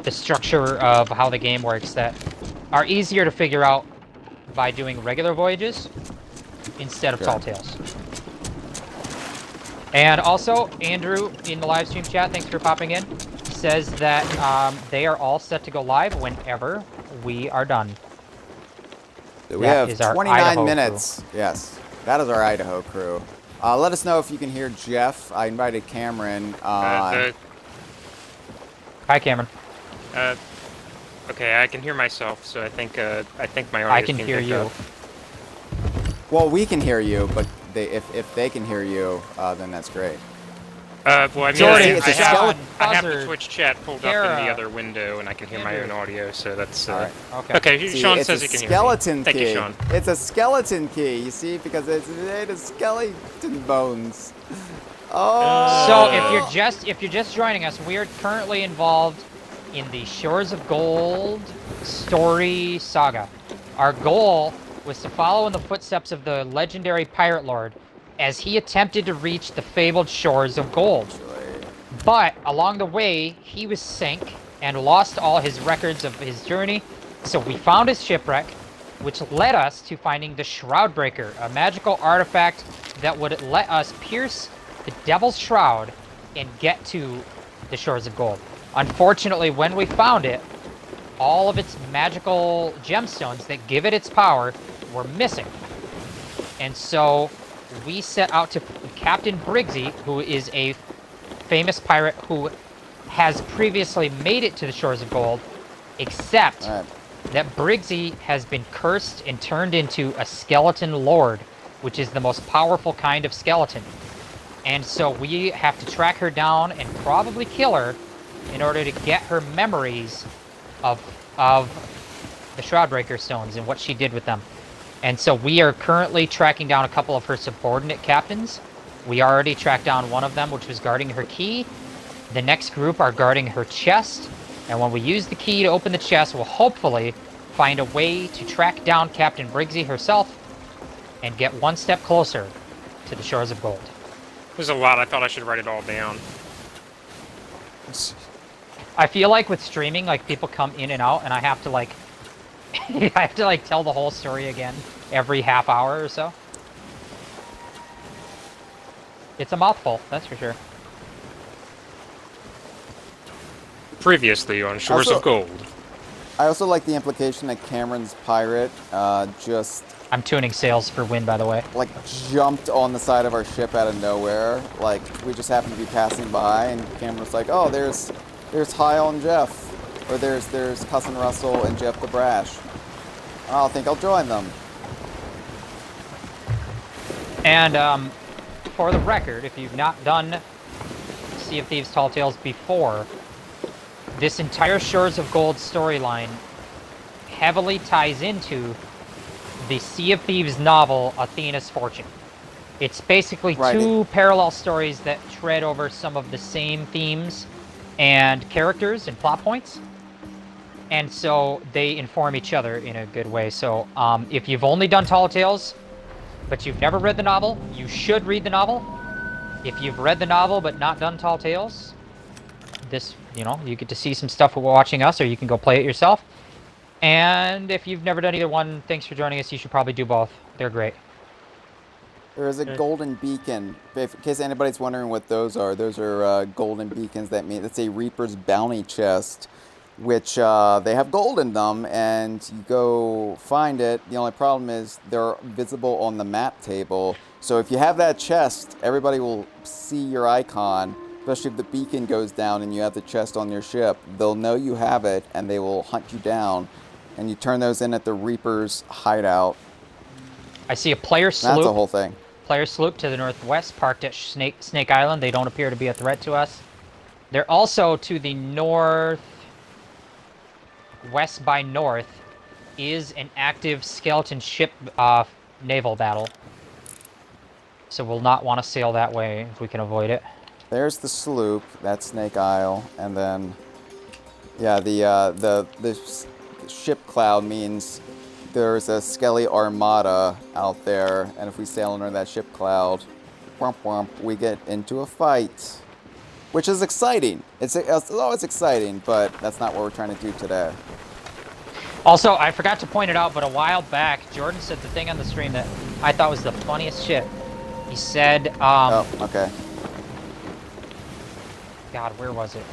the structure of how the game works that are easier to figure out by doing regular voyages instead of Tall Tales. And also, Andrew in the live stream chat, thanks for popping in, says that they are all set to go live whenever we are done. We have 29 minutes. Crew. Yes, that is our Idaho crew. Let us know if you can hear Jeff. I invited Cameron. Hi, Cameron. Okay, I can hear myself, so I think my audio. I can hear you. Well, we can hear you, but if they can hear you, then that's great. Well, I mean, Jordan, I have the Twitch chat pulled up in the other window, and I can hear my own audio, so that's... All right. Okay, see, Sean says he can hear me. Skeleton key. Thank you, Sean. It's a skeleton key, you see, because it's made of skeleton bones. Oh. So if you're just joining us, we are currently involved in the Shores of Gold story saga. Our goal was to follow in the footsteps of the legendary pirate lord as he attempted to reach the fabled shores of gold. But along the way, he was sank and lost all his records of his journey, so we found his shipwreck, which led us to finding the Shroudbreaker, a magical artifact that would let us pierce the Devil's Shroud and get to the Shores of Gold. Unfortunately, when we found it, all of its magical gemstones that give it its power were missing. And so we set out to Captain Briggsy, who is a famous pirate who has previously made it to the Shores of Gold, except that Briggsy has been cursed and turned into a skeleton lord, which is the most powerful kind of skeleton. And so we have to track her down and probably kill her in order to get her memories of the Shroudbreaker stones and what she did with them. And so we are currently tracking down a couple of her subordinate captains We already tracked down one of them, which was guarding her key. The next group are guarding her chest. And when we use the key to open the chest, we'll hopefully find a way to track down Captain Briggsy herself and get one step closer to the shores of gold. There's a lot. I thought I should write it all down. I feel like with streaming, like, people come in and out, and I have to, like, I have to, like, tell the whole story again every half hour or so. It's a mouthful, that's for sure. Previously on Shores of Gold. I also like the implication that Cameron's pirate just... I'm tuning sails for wind, by the way. like, jumped on the side of our ship out of nowhere. Like, we just happened to be passing by, and Cameron was like, oh, there's Hyle and Jeff. Or there's Cousin Russell and Jeff the Brash. I think I'll join them. And, for the record, if you've not done Sea of Thieves Tall Tales before, this entire Shores of Gold storyline heavily ties into the Sea of Thieves novel, Athena's Fortune. It's basically two parallel stories that tread over some of the same themes and characters and plot points. And so they inform each other in a good way. So if you've only done Tall Tales, but you've never read the novel, you should read the novel. If you've read the novel but not done Tall Tales, this, you know, you get to see some stuff while watching us, or you can go play it yourself. And if you've never done either one, thanks for joining us. You should probably do both. They're great. There is a golden beacon. In case anybody's wondering what those are golden beacons. That's a Reaper's bounty chest, which they have gold in them, and you go find it. The only problem is they're visible on the map table. So if you have that chest, everybody will see your icon. Especially if the beacon goes down and you have the chest on your ship, they'll know you have it, and they will hunt you down. And you turn those in at the Reaper's hideout. I see a player sloop. That's the whole thing. Player sloop to the northwest, parked at Snake Island. They don't appear to be a threat to us. They're also to the northwest by north is an active skeleton ship naval battle. So we'll not want to sail that way if we can avoid it. There's the sloop. That's Snake Isle, and then, yeah, the ship cloud means there's a Skelly Armada out there, and if we sail under that ship cloud, womp womp, we get into a fight, which is exciting. It's always exciting, but that's not what we're trying to do today. Also, I forgot to point it out, but a while back, Jordan said the thing on the stream that I thought was the funniest shit. He said, oh, okay. God, where was it?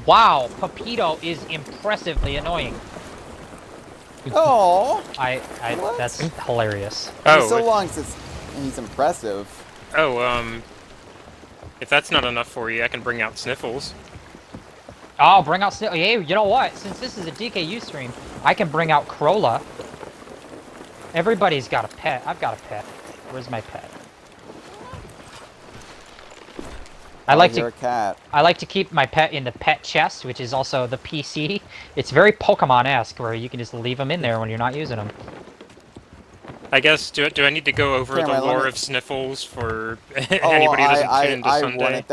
Wow, Pepito is impressively annoying. Oh, that's hilarious. Oh, so long since he's impressive. Oh, if that's not enough for you, I can bring out Sniffles. Oh, bring out Sniffles. Hey, you know what? Since this is a DKU stream, I can bring out Crola. Everybody's got a pet. I've got a pet. Where's my pet? I like to keep my pet in the pet chest, which is also the PC. It's very Pokemon-esque, where you can just leave them in there when you're not using them. I guess, do I need to go over the lore of Sniffles for anybody who doesn't tune into Sunday?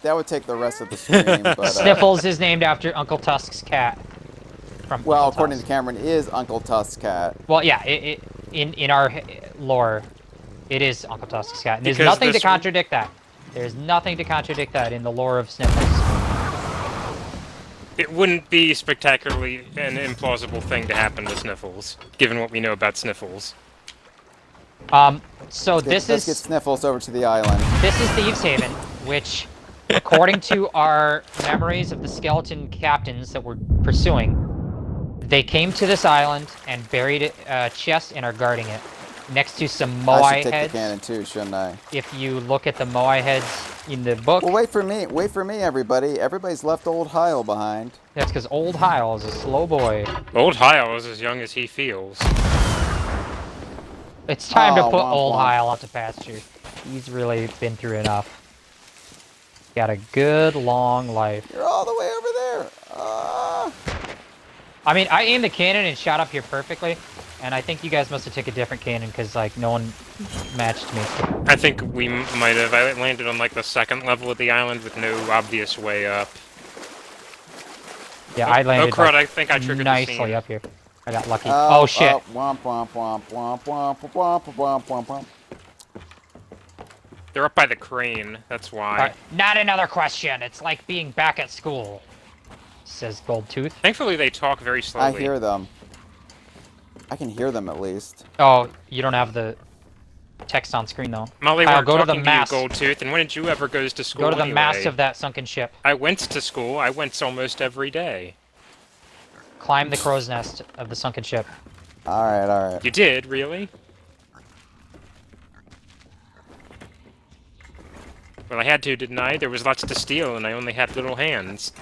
That would take the rest of the stream. But, Sniffles is named after Uncle Tusk's cat. Well, according to Cameron, is Uncle Tusk's cat. Well, yeah, in our lore, it is Uncle Tusk's cat. And there's nothing to contradict that. There's nothing to contradict that in the lore of Sniffles. It wouldn't be spectacularly an implausible thing to happen to Sniffles, given what we know about Sniffles. So let's get Sniffles over to the island. This is Thieves Haven, which, according to our memories of the skeleton captains that we're pursuing, they came to this island and buried a chest and are guarding it. Next to some Moai I should take heads. the cannon too, shouldn't I? If you look at the Moai heads in the book. Well, wait for me, everybody. Everybody's left old Hyle behind. That's because old Hyle is a slow boy. Old Hyle is as young as he feels. It's time to put old Hyle out to pasture. He's really been through enough. Got a good long life. You're all the way over there. I mean, I aimed the cannon and shot up here perfectly. and I think you guys must have took a different cannon because like no one matched me. I think we might have. I landed on like the second level of the island with no obvious way up. Yeah, I landed crud, like, I think I triggered the nicely scene. up here. I got lucky. Oh shit! Womp, womp, womp, womp, womp, womp, womp, womp, womp. They're up by the crane, that's why. Right, not another question. It's like being back at school, says Goldtooth. Thankfully, they talk very slowly. I hear them. I can hear them at least. Oh, you don't have the text on screen though. Molly, Hyle, we're go to the talking mast. you, Goldtooth, and when did you ever go to school Go to the anyway? mast of that sunken ship. I went to school. I went almost every day. Climb the crow's nest of the sunken ship. Alright, alright. You did, really? Well, I had to, didn't I? There was lots to steal, and I only had little hands.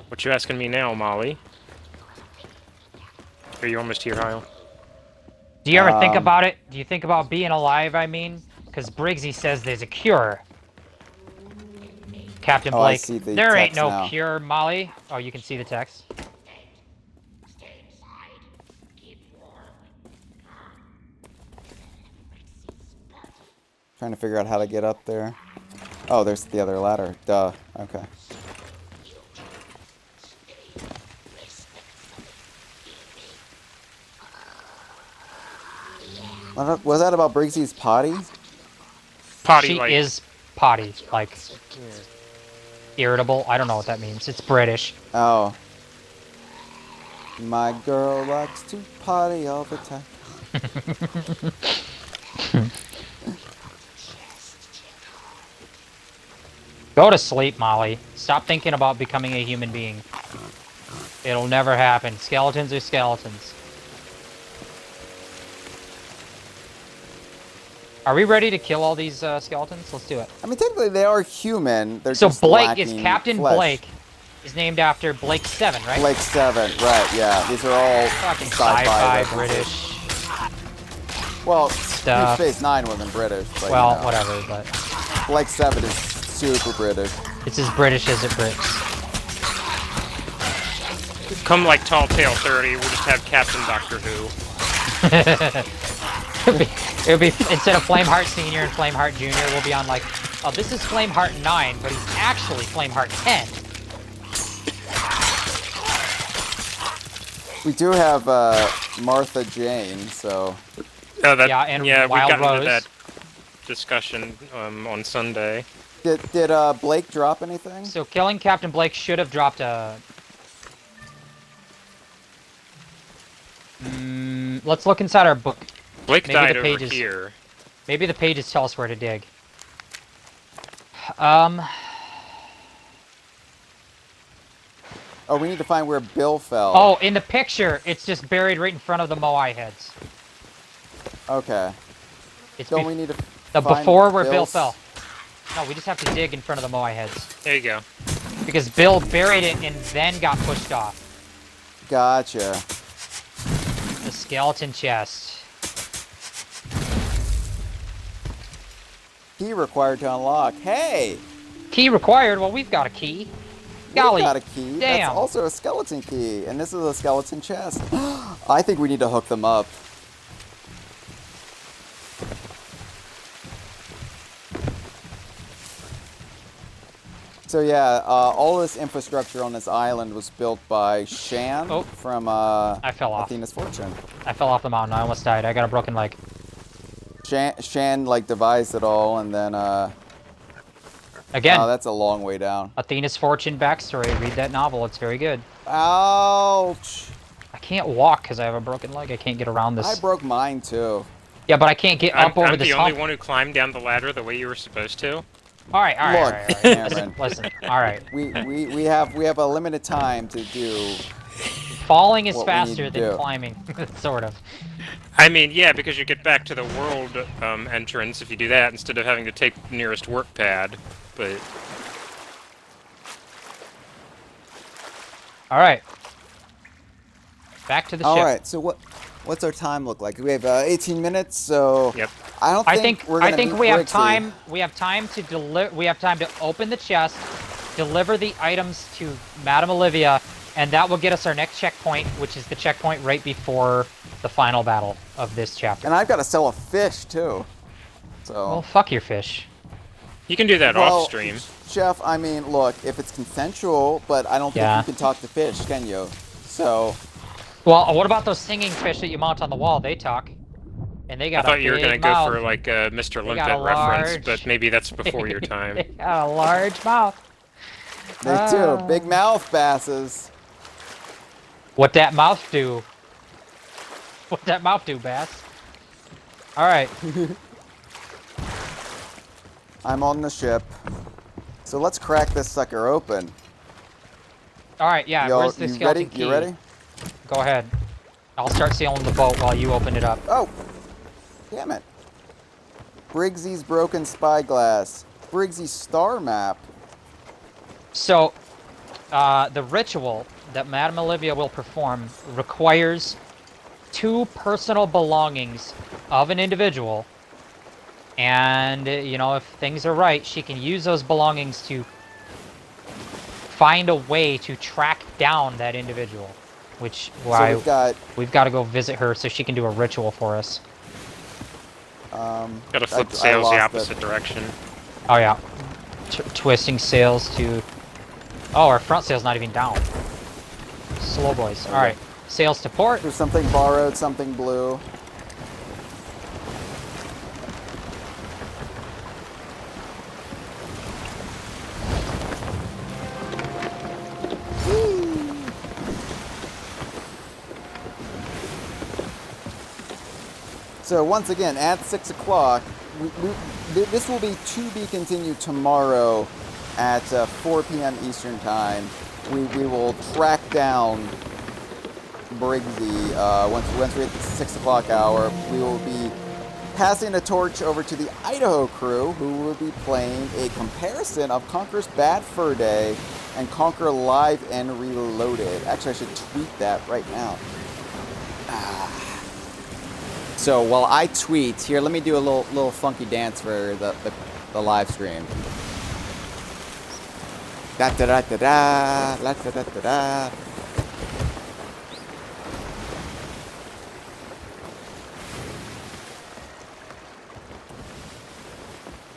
What you asking me now, Molly? Are you almost here, Hyle? Do you ever think about it? Do you think about being alive, I mean? Because Briggsy says there's a cure. Captain Blake, I see the there ain't text no now. cure, Molly. Oh, you can see the text. Trying to figure out how to get up there. Oh, there's the other ladder. Duh. Okay. Was that about Briggsy's potty? Potty, She like... is potty, like irritable. I don't know what that means. It's British. Oh. My girl likes to potty all the time. Go to sleep, Molly. Stop thinking about becoming a human being. It'll never happen. Skeletons are skeletons. Are we ready to kill all these skeletons? Let's do it. I mean, technically they are human. They're So just Blake is lacking Captain flesh. Blake. Is named after Blake 7, right? Blake 7, right? Yeah, these are all Fucking sci-fi sci-fi references. British. Well, stuff. Deep Space Nine wasn't British. But, Well, you know, whatever, but Blake 7 is super British. it's as British as it Brits. Come like Tall Tale 30, we'll just have Captain Doctor Who. It'll be instead of Flameheart Senior and Flameheart Junior, we'll be on like, oh, this is Flameheart 9, but he's actually Flameheart 10. We do have Martha Jane, so... Oh, that, Yeah, and yeah, we Wild got Rose. into that discussion on Sunday. Did Blake drop anything? So killing Captain Blake should have dropped a... let's look inside our book. Blake Maybe died the over pages- here. Maybe the pages tell us where to dig. Oh, we need to find where Bill fell. Oh, in the picture, it's just buried right in front of the Moai heads. Okay. It's Don't bef- we need to the find before where Bill Bill's- fell. No, we just have to dig in front of the Moai heads. There you go. Because Bill buried it and then got pushed off. Gotcha. The skeleton chest. Key required to unlock. Hey! Key required? Well, we've got a key. Golly. We got a key. Damn. That's also a skeleton key. And this is a skeleton chest. I think we need to hook them up. So yeah, all this infrastructure on this island was built by Shan from I fell off. Athena's Fortune. I fell off the mountain. I almost died. I got a broken leg. Shan like devised it all, and then Again, oh, that's a long way down. Athena's Fortune backstory. Read that novel. It's very good. Ouch! I can't walk because I have a broken leg. I can't get around this. I broke mine too. Yeah, but I can't get up over I'm this the only hump. one who climbed down the ladder the way you were supposed to. All right, all right, Look, all right. Cameron. Listen. All right. We have a limited time to do. Falling is what we need faster to than do. climbing, sort of. I mean, yeah, because you get back to the world entrance if you do that instead of having to take the nearest work pad. But All right. Back to the ship. All right. So what's our time look like? We have 18 minutes. So yep. I don't think we're gonna I think meet we have Brixie. time. We have time to We have time to open the chest, deliver the items to Madame Olivia, and that will get us our next checkpoint, which is the checkpoint right before the final battle of this chapter. And I've got to sell a fish too. So. Well, fuck your fish. You can do that off stream. Chef, I mean, look, if it's consensual, but I don't think you can talk to fish, can you? So. Well, what about those singing fish that you mount on the wall? They talk. And they got I thought you were going to go for like a Mr. Limpet reference, but maybe that's before your time. They got a large mouth. They do. Big mouth basses. What that mouth do? What that mouth do, Bass? Alright. I'm on the ship. So let's crack this sucker open. Alright, yeah, where's the skeleton key? You ready? Go ahead. I'll start sailing the boat while you open it up. Oh! Damn it. Briggsy's broken spyglass. Briggsy's star map. So, the ritual that Madame Olivia will perform requires 2 personal belongings of an individual. And, you know, if things are right, she can use those belongings to find a way to track down that individual. Which, why we've got to go visit her so she can do a ritual for us. Gotta flip the sails the opposite direction. Oh yeah. Twisting sails to... Oh, our front sail's not even down. Slow boys. Alright. Sails to port. There's something borrowed, something blue. So once again, at 6 o'clock, this will be to be continued tomorrow at 4 p.m. Eastern Time. We will track down Briggsy once we hit the 6 o'clock hour. We will be passing the torch over to the Idaho crew, who will be playing a comparison of Conker's Bad Fur Day and Conker Live and Reloaded. Actually, I should tweet that right now. So while I tweet, here, let me do a little funky dance for the live stream. Da da da da da, da da da da da.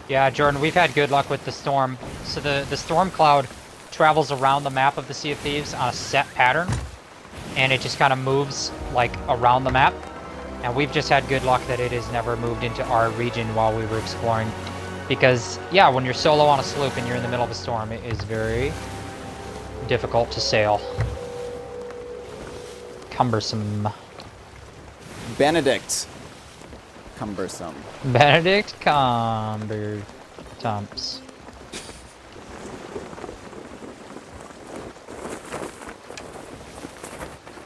Yeah, Jordan, we've had good luck with the storm. So the storm cloud travels around the map of the Sea of Thieves on a set pattern, and it just kind of moves like around the map. And we've just had good luck that it has never moved into our region while we were exploring. Because, yeah, when you're solo on a sloop and you're in the middle of a storm, it is very difficult to sail. Cumbersome. Benedict. Cumbersome. Benedict Cumbertumps.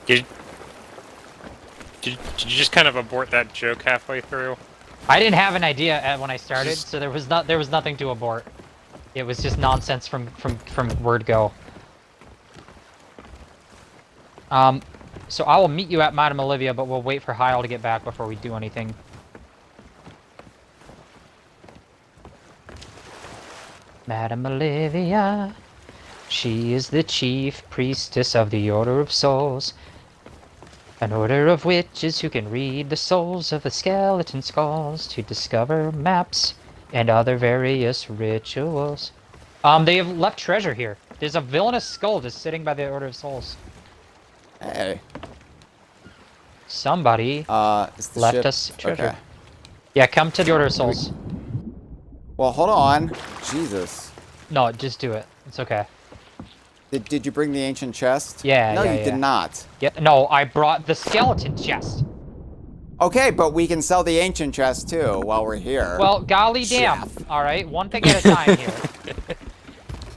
Did you just kind of abort that joke halfway through? I didn't have an idea when I started, so there was nothing to abort. It was just nonsense from word go. So I will meet you at Madame Olivia, but we'll wait for Hyle to get back before we do anything. Madame Olivia, she is the chief priestess of the Order of Souls. An order of witches who can read the souls of the skeleton skulls to discover maps and other various rituals. They have left treasure here. There's a villainous skull just sitting by the Order of Souls. Hey. Somebody left ship? us treasure. Okay. Yeah, come to the Order of Souls. Well, hold on. Jesus. No, just do it. It's okay. Did you bring the ancient chest? Yeah, No, yeah, you did not. Yeah, no, I brought the skeleton chest. Okay, but we can sell the ancient chest too while we're here. Well, golly damn. Alright, one thing at a time here.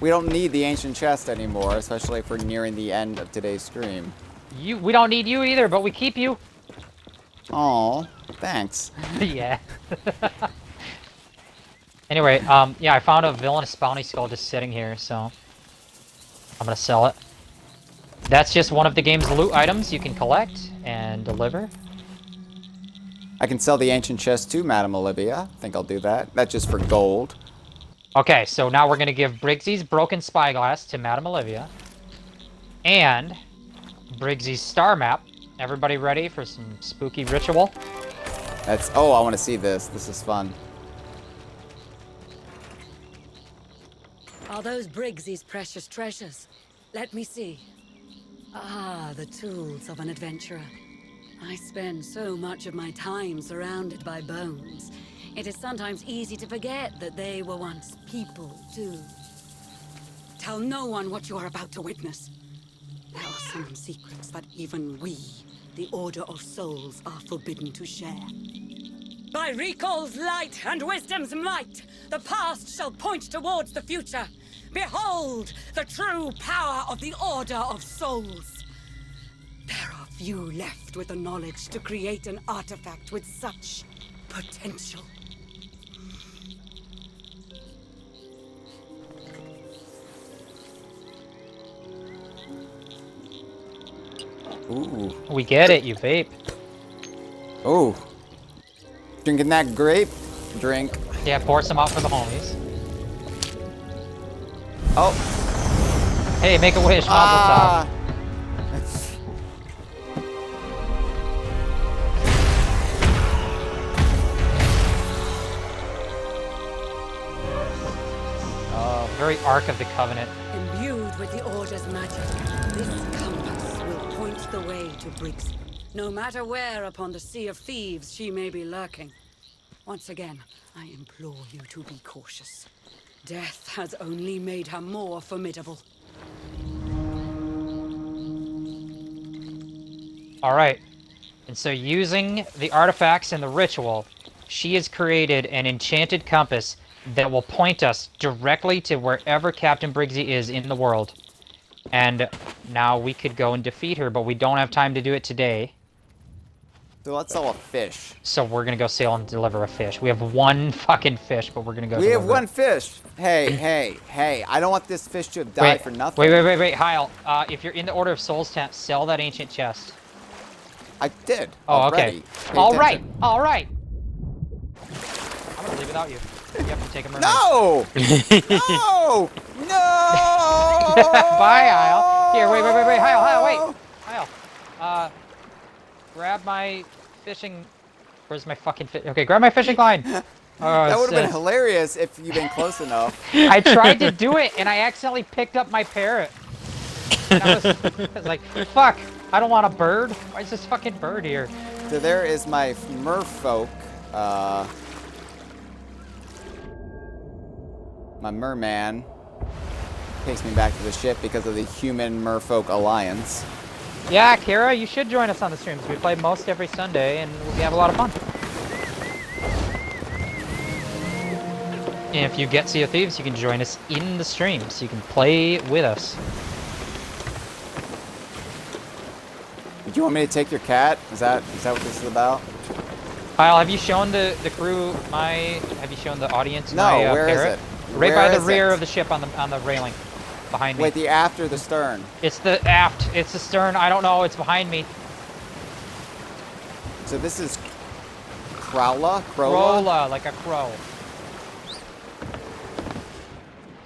We don't need the ancient chest anymore, especially if we're nearing the end of today's stream. We don't need you either, but we keep you. Aw, thanks. Yeah. Anyway, yeah, I found a villainous bounty skull just sitting here, so I'm gonna sell it. That's just one of the game's loot items you can collect and deliver. I can sell the ancient chest to Madame Olivia. I think I'll do that. That's just for gold. Okay, so now we're gonna give Briggsy's broken spyglass to Madame Olivia. And Briggsy's star map. Everybody ready for some spooky ritual? That's. Oh, I want to see this. This is fun. Are those Briggsy's precious treasures? Let me see. Ah, the tools of an adventurer. I spend so much of my time surrounded by bones. It is sometimes easy to forget that they were once people, too. Tell no one what you are about to witness. There are some secrets that even we, the Order of Souls, are forbidden to share. By Recall's light and wisdom's might, the past shall point towards the future. Behold the true power of the Order of Souls. There are few left with the knowledge to create an artifact with such potential. Ooh. We get it, you vape. Ooh. Drinking that grape drink. Yeah, pour some out for the homies. Oh. Hey, make a wish, Mazel Ah. tov. Very Ark of the Covenant. Imbued with the Order's magic, this compass will point the way to Briggsy. No matter where upon the Sea of Thieves she may be lurking. Once again, I implore you to be cautious. Death has only made her more formidable. Alright. And so using the artifacts and the ritual, she has created an enchanted compass that will point us directly to wherever Captain Briggsy is in the world. And now we could go and defeat her, but we don't have time to do it today. So let's sell a fish. So we're gonna go sail and deliver a fish. We have one fucking fish, but we're gonna go We have deliver one it. fish. Hey, hey, hey. I don't want this fish to have died for nothing. Wait, Hyle. If you're in the Order of Souls tent, sell that ancient chest. I did. Oh, already. okay. Pay Alright, attention. alright. I'm gonna leave without you. You have to take a mermaid. No! No! No! Bye, Hyle. Here, wait, Hyle, wait. Hyle, grab my fishing... Where's my fucking fish? Okay, grab my fishing line. That would have been hilarious if you'd been close enough. I tried to do it, and I accidentally picked up my parrot. And I was like, fuck, I don't want a bird. Why is this fucking bird here? So there is my merfolk. My merman takes me back to the ship because of the human merfolk alliance. Yeah, Kara, you should join us on the streams. We play most every Sunday, and we have a lot of fun. And if you get Sea of Thieves, you can join us in the streams. You can play with us. Do you want me to take your cat? Is that what this is about? Kyle, have you shown the crew have you shown the audience No, my where is parrot? it? Right Where by the is rear it? of the ship on the railing. Behind me. Wait, the aft or the stern? It's the aft. It's the stern. I don't know. It's behind me. So this is Crowla? Crola, like a crow.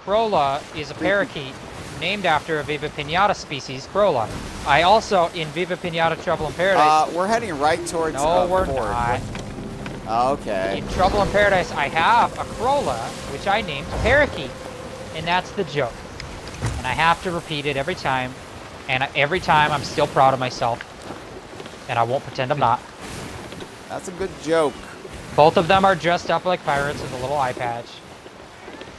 Crola is a parakeet named after a Viva Pinata species, Crola. I also, in Viva Pinata Trouble in Paradise... We're heading right towards no, we're port. not. Okay. In Trouble in Paradise, I have a Crola, which I named Parakeet. And that's the joke. And I have to repeat it every time. And every time, I'm still proud of myself. And I won't pretend I'm not. That's a good joke. Both of them are dressed up like pirates with a little eye patch.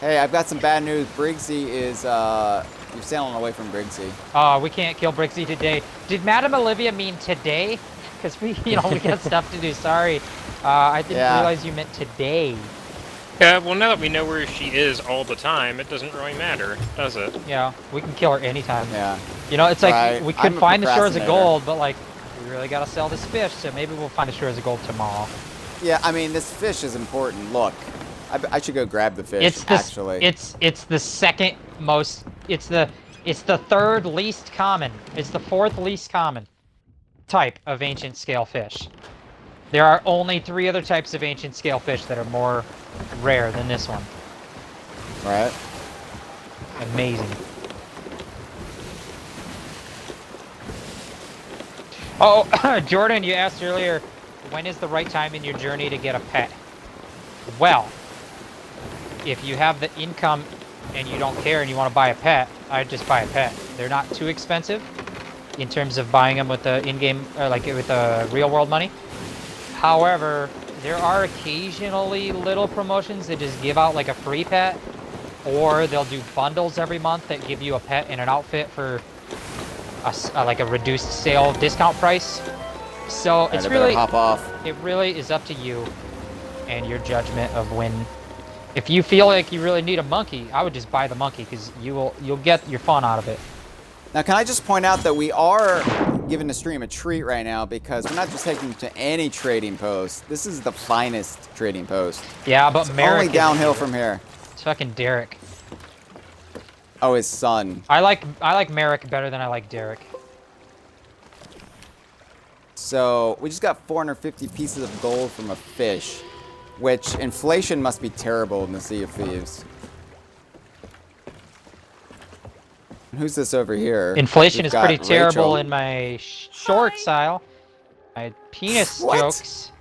Hey, I've got some bad news. Briggsy is, you're sailing away from Briggsy. Oh, we can't kill Briggsy today. Did Madame Olivia mean today? Because we got stuff to do. Sorry. I didn't realize you meant today. Yeah, well, now that we know where she is all the time, it doesn't really matter, does it? Yeah, we can kill her anytime. Yeah. You know, it's like Right. we could I'm a find the shores of procrastinator. gold, but like, we really gotta sell this fish, so maybe we'll find the shores of gold tomorrow. Yeah, I mean, this fish is important. Look, I should go grab the fish, actually. It's the second most. It's the third least common. It's the fourth least common type of ancient scale fish. There are only 3 other types of ancient scale fish that are more rare than this one. Right? Amazing. Oh, Jordan, you asked earlier, when is the right time in your journey to get a pet? Well, if you have the income and you don't care and you want to buy a pet, I'd just buy a pet. They're not too expensive in terms of buying them with the in-game, or like with the real-world money. However, there are occasionally little promotions that just give out like a free pet, or they'll do bundles every month that give you a pet and an outfit for like a reduced sale discount price. So it's really, hop off. it really is up to you and your judgment of when. If you feel like you really need a monkey, I would just buy the monkey because you'll get your fun out of it. Now, can I just point out that we are giving the stream a treat right now because we're not just taking to any trading post. This is the finest trading post. Yeah, but It's Merrick only downhill from here. It's fucking Derek. Oh, his son. I like Merrick better than I like Derek. So we just got 450 pieces of gold from a fish, which inflation must be terrible in the Sea of Thieves. And who's this over here? Inflation We've is pretty got terrible Rachel. in my shorts aisle. My penis What? jokes.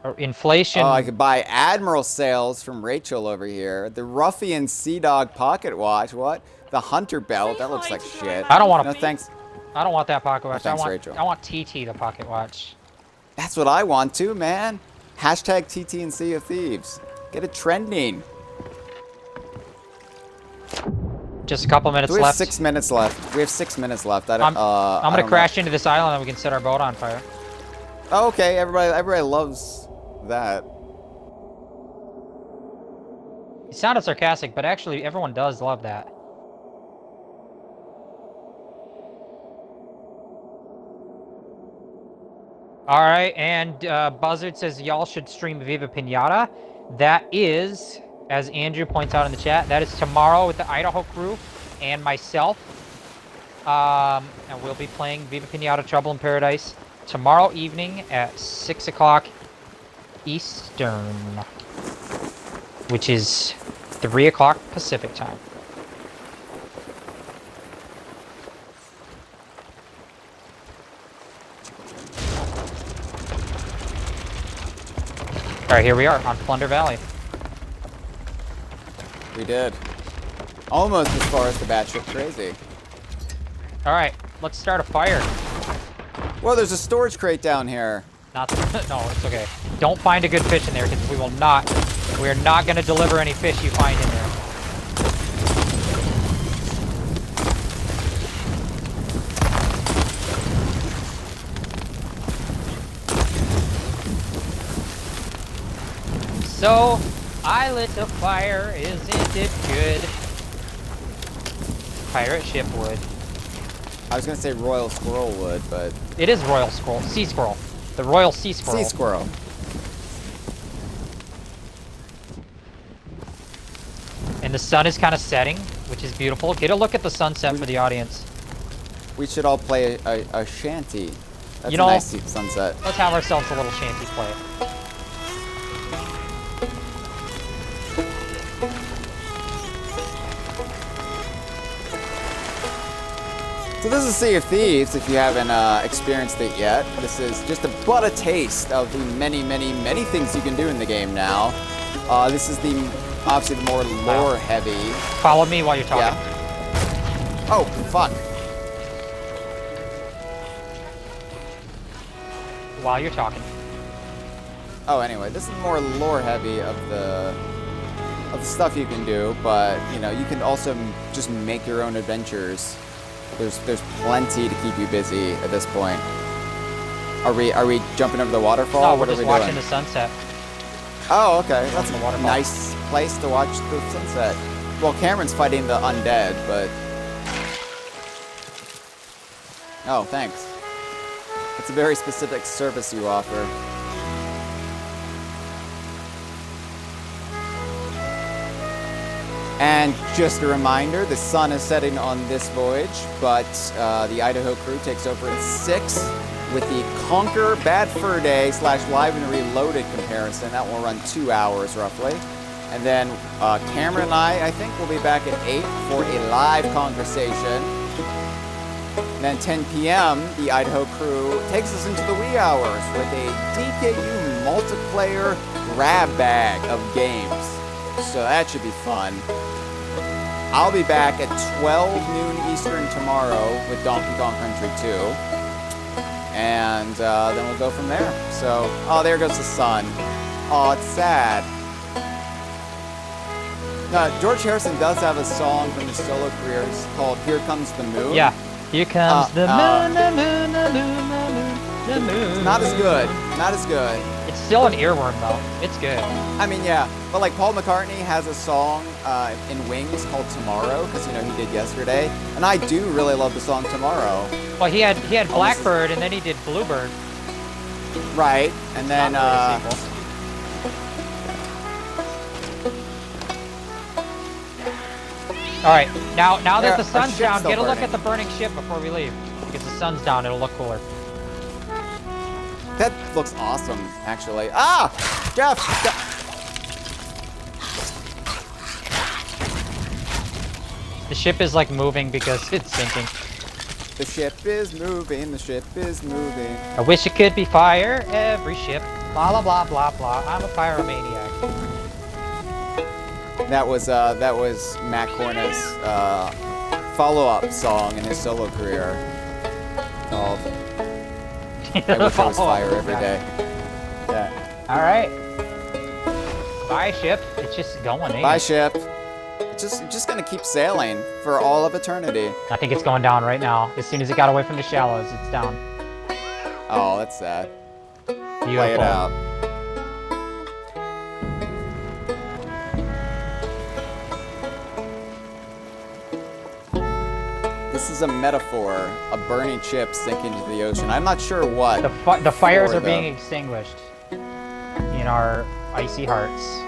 Or inflation. Oh, I could buy Admiral Sails from Rachel over here. The Ruffian Sea Dog Pocket Watch. What? The Hunter Belt. That looks like shit. I don't want No to. thanks. I don't want that pocket watch. thanks, I want. Rachel. I want TT the pocket watch. That's what I want too, man. Hashtag TT and Sea of Thieves. Get it trending. Just a couple minutes So we have left. 6 minutes left. We have 6 minutes left. I'm gonna crash into this island and we can set our boat on fire. Oh, okay, everybody loves that. It sounded sarcastic, but actually everyone does love that. All right, and Buzzard says y'all should stream Viva Pinata. That is, as Andrew points out in the chat, that is tomorrow with the Idaho crew and myself. And we'll be playing Viva Pinata Trouble in Paradise tomorrow evening at 6 o'clock Eastern, which is 3 o'clock Pacific time. Alright, here we are on Plunder Valley. We did. Almost as far as the batshit crazy. Alright, let's start a fire. Well, there's a storage crate down here. Not no, it's okay. Don't find a good fish in there because we are not going to deliver any fish you find in there. So, I lit a fire, isn't it good? Pirate ship wood. I was gonna say Royal Squirrel wood, but It is Royal Squirrel, Sea Squirrel. The Royal Sea Squirrel. Sea Squirrel. And the sun is kind of setting, which is beautiful. Get a look at the sunset for the audience. We should all play a shanty. That's You know- a nice sunset. Let's have ourselves a little shanty play. So this is Sea of Thieves, if you haven't experienced it yet. This is just but a taste of the many, many, many things you can do in the game now. This is obviously the more lore-heavy. Follow me while you're talking. Yeah. Oh, fuck. While you're talking. Oh, anyway, this is more lore-heavy of the stuff you can do, but you know, you can also just make your own adventures. There's plenty to keep you busy at this point. Are we jumping over the waterfall? No, we're What are just we watching doing? the sunset. Oh, okay. That's the a waterfall. nice place to watch the sunset. Well, Cameron's fighting the undead, but... Oh, thanks. It's a very specific service you offer. And just a reminder, the sun is setting on this voyage, but the Idaho crew takes over at 6 with the Conquer Bad Fur Day / Live and Reloaded comparison. That will run 2 hours roughly. And then Cameron and I think, will be back at 8 for a live conversation. And then 10 p.m., the Idaho crew takes us into the wee hours with a DKU multiplayer grab bag of games. So that should be fun. I'll be back at 12 noon Eastern tomorrow with Donkey Kong Country 2. And then we'll go from there. So, oh, there goes the sun. Oh, it's sad. George Harrison does have a song from his solo career. It's called Here Comes the Moon. Yeah. Here comes the moon, the moon, the moon, the moon, the moon. It's not as good. Not as good. It's still an earworm, though. It's good. I mean, yeah. But, like, Paul McCartney has a song in Wings called Tomorrow, because, you know, he did Yesterday. And I do really love the song Tomorrow. Well, he had Blackbird, and then he did Bluebird. Right. And then, Not really a sequel. All right, now that the sun's down, get a look at the burning ship before we leave. Because the sun's down, it'll look cooler. that looks awesome, actually. Ah! Jeff! The ship is like moving because it's sinking. The ship is moving, the ship is moving. I wish it could be fire, every ship. Blah, blah, blah, blah, blah. I'm a pyromaniac. That was Matt Corna's follow-up song in his solo career called I Wish I Was Fire Every Day. Yeah. All right. Bye, ship. It's just going, ain't Bye, it? ship. It's just gonna keep sailing for all of eternity. I think it's going down right now. As soon as it got away from the shallows, it's down. Oh, that's sad. Beautiful. Play it out. This is a metaphor, a burning ship sinking into the ocean. I'm not sure what. The fires for, are being though. extinguished in our icy hearts.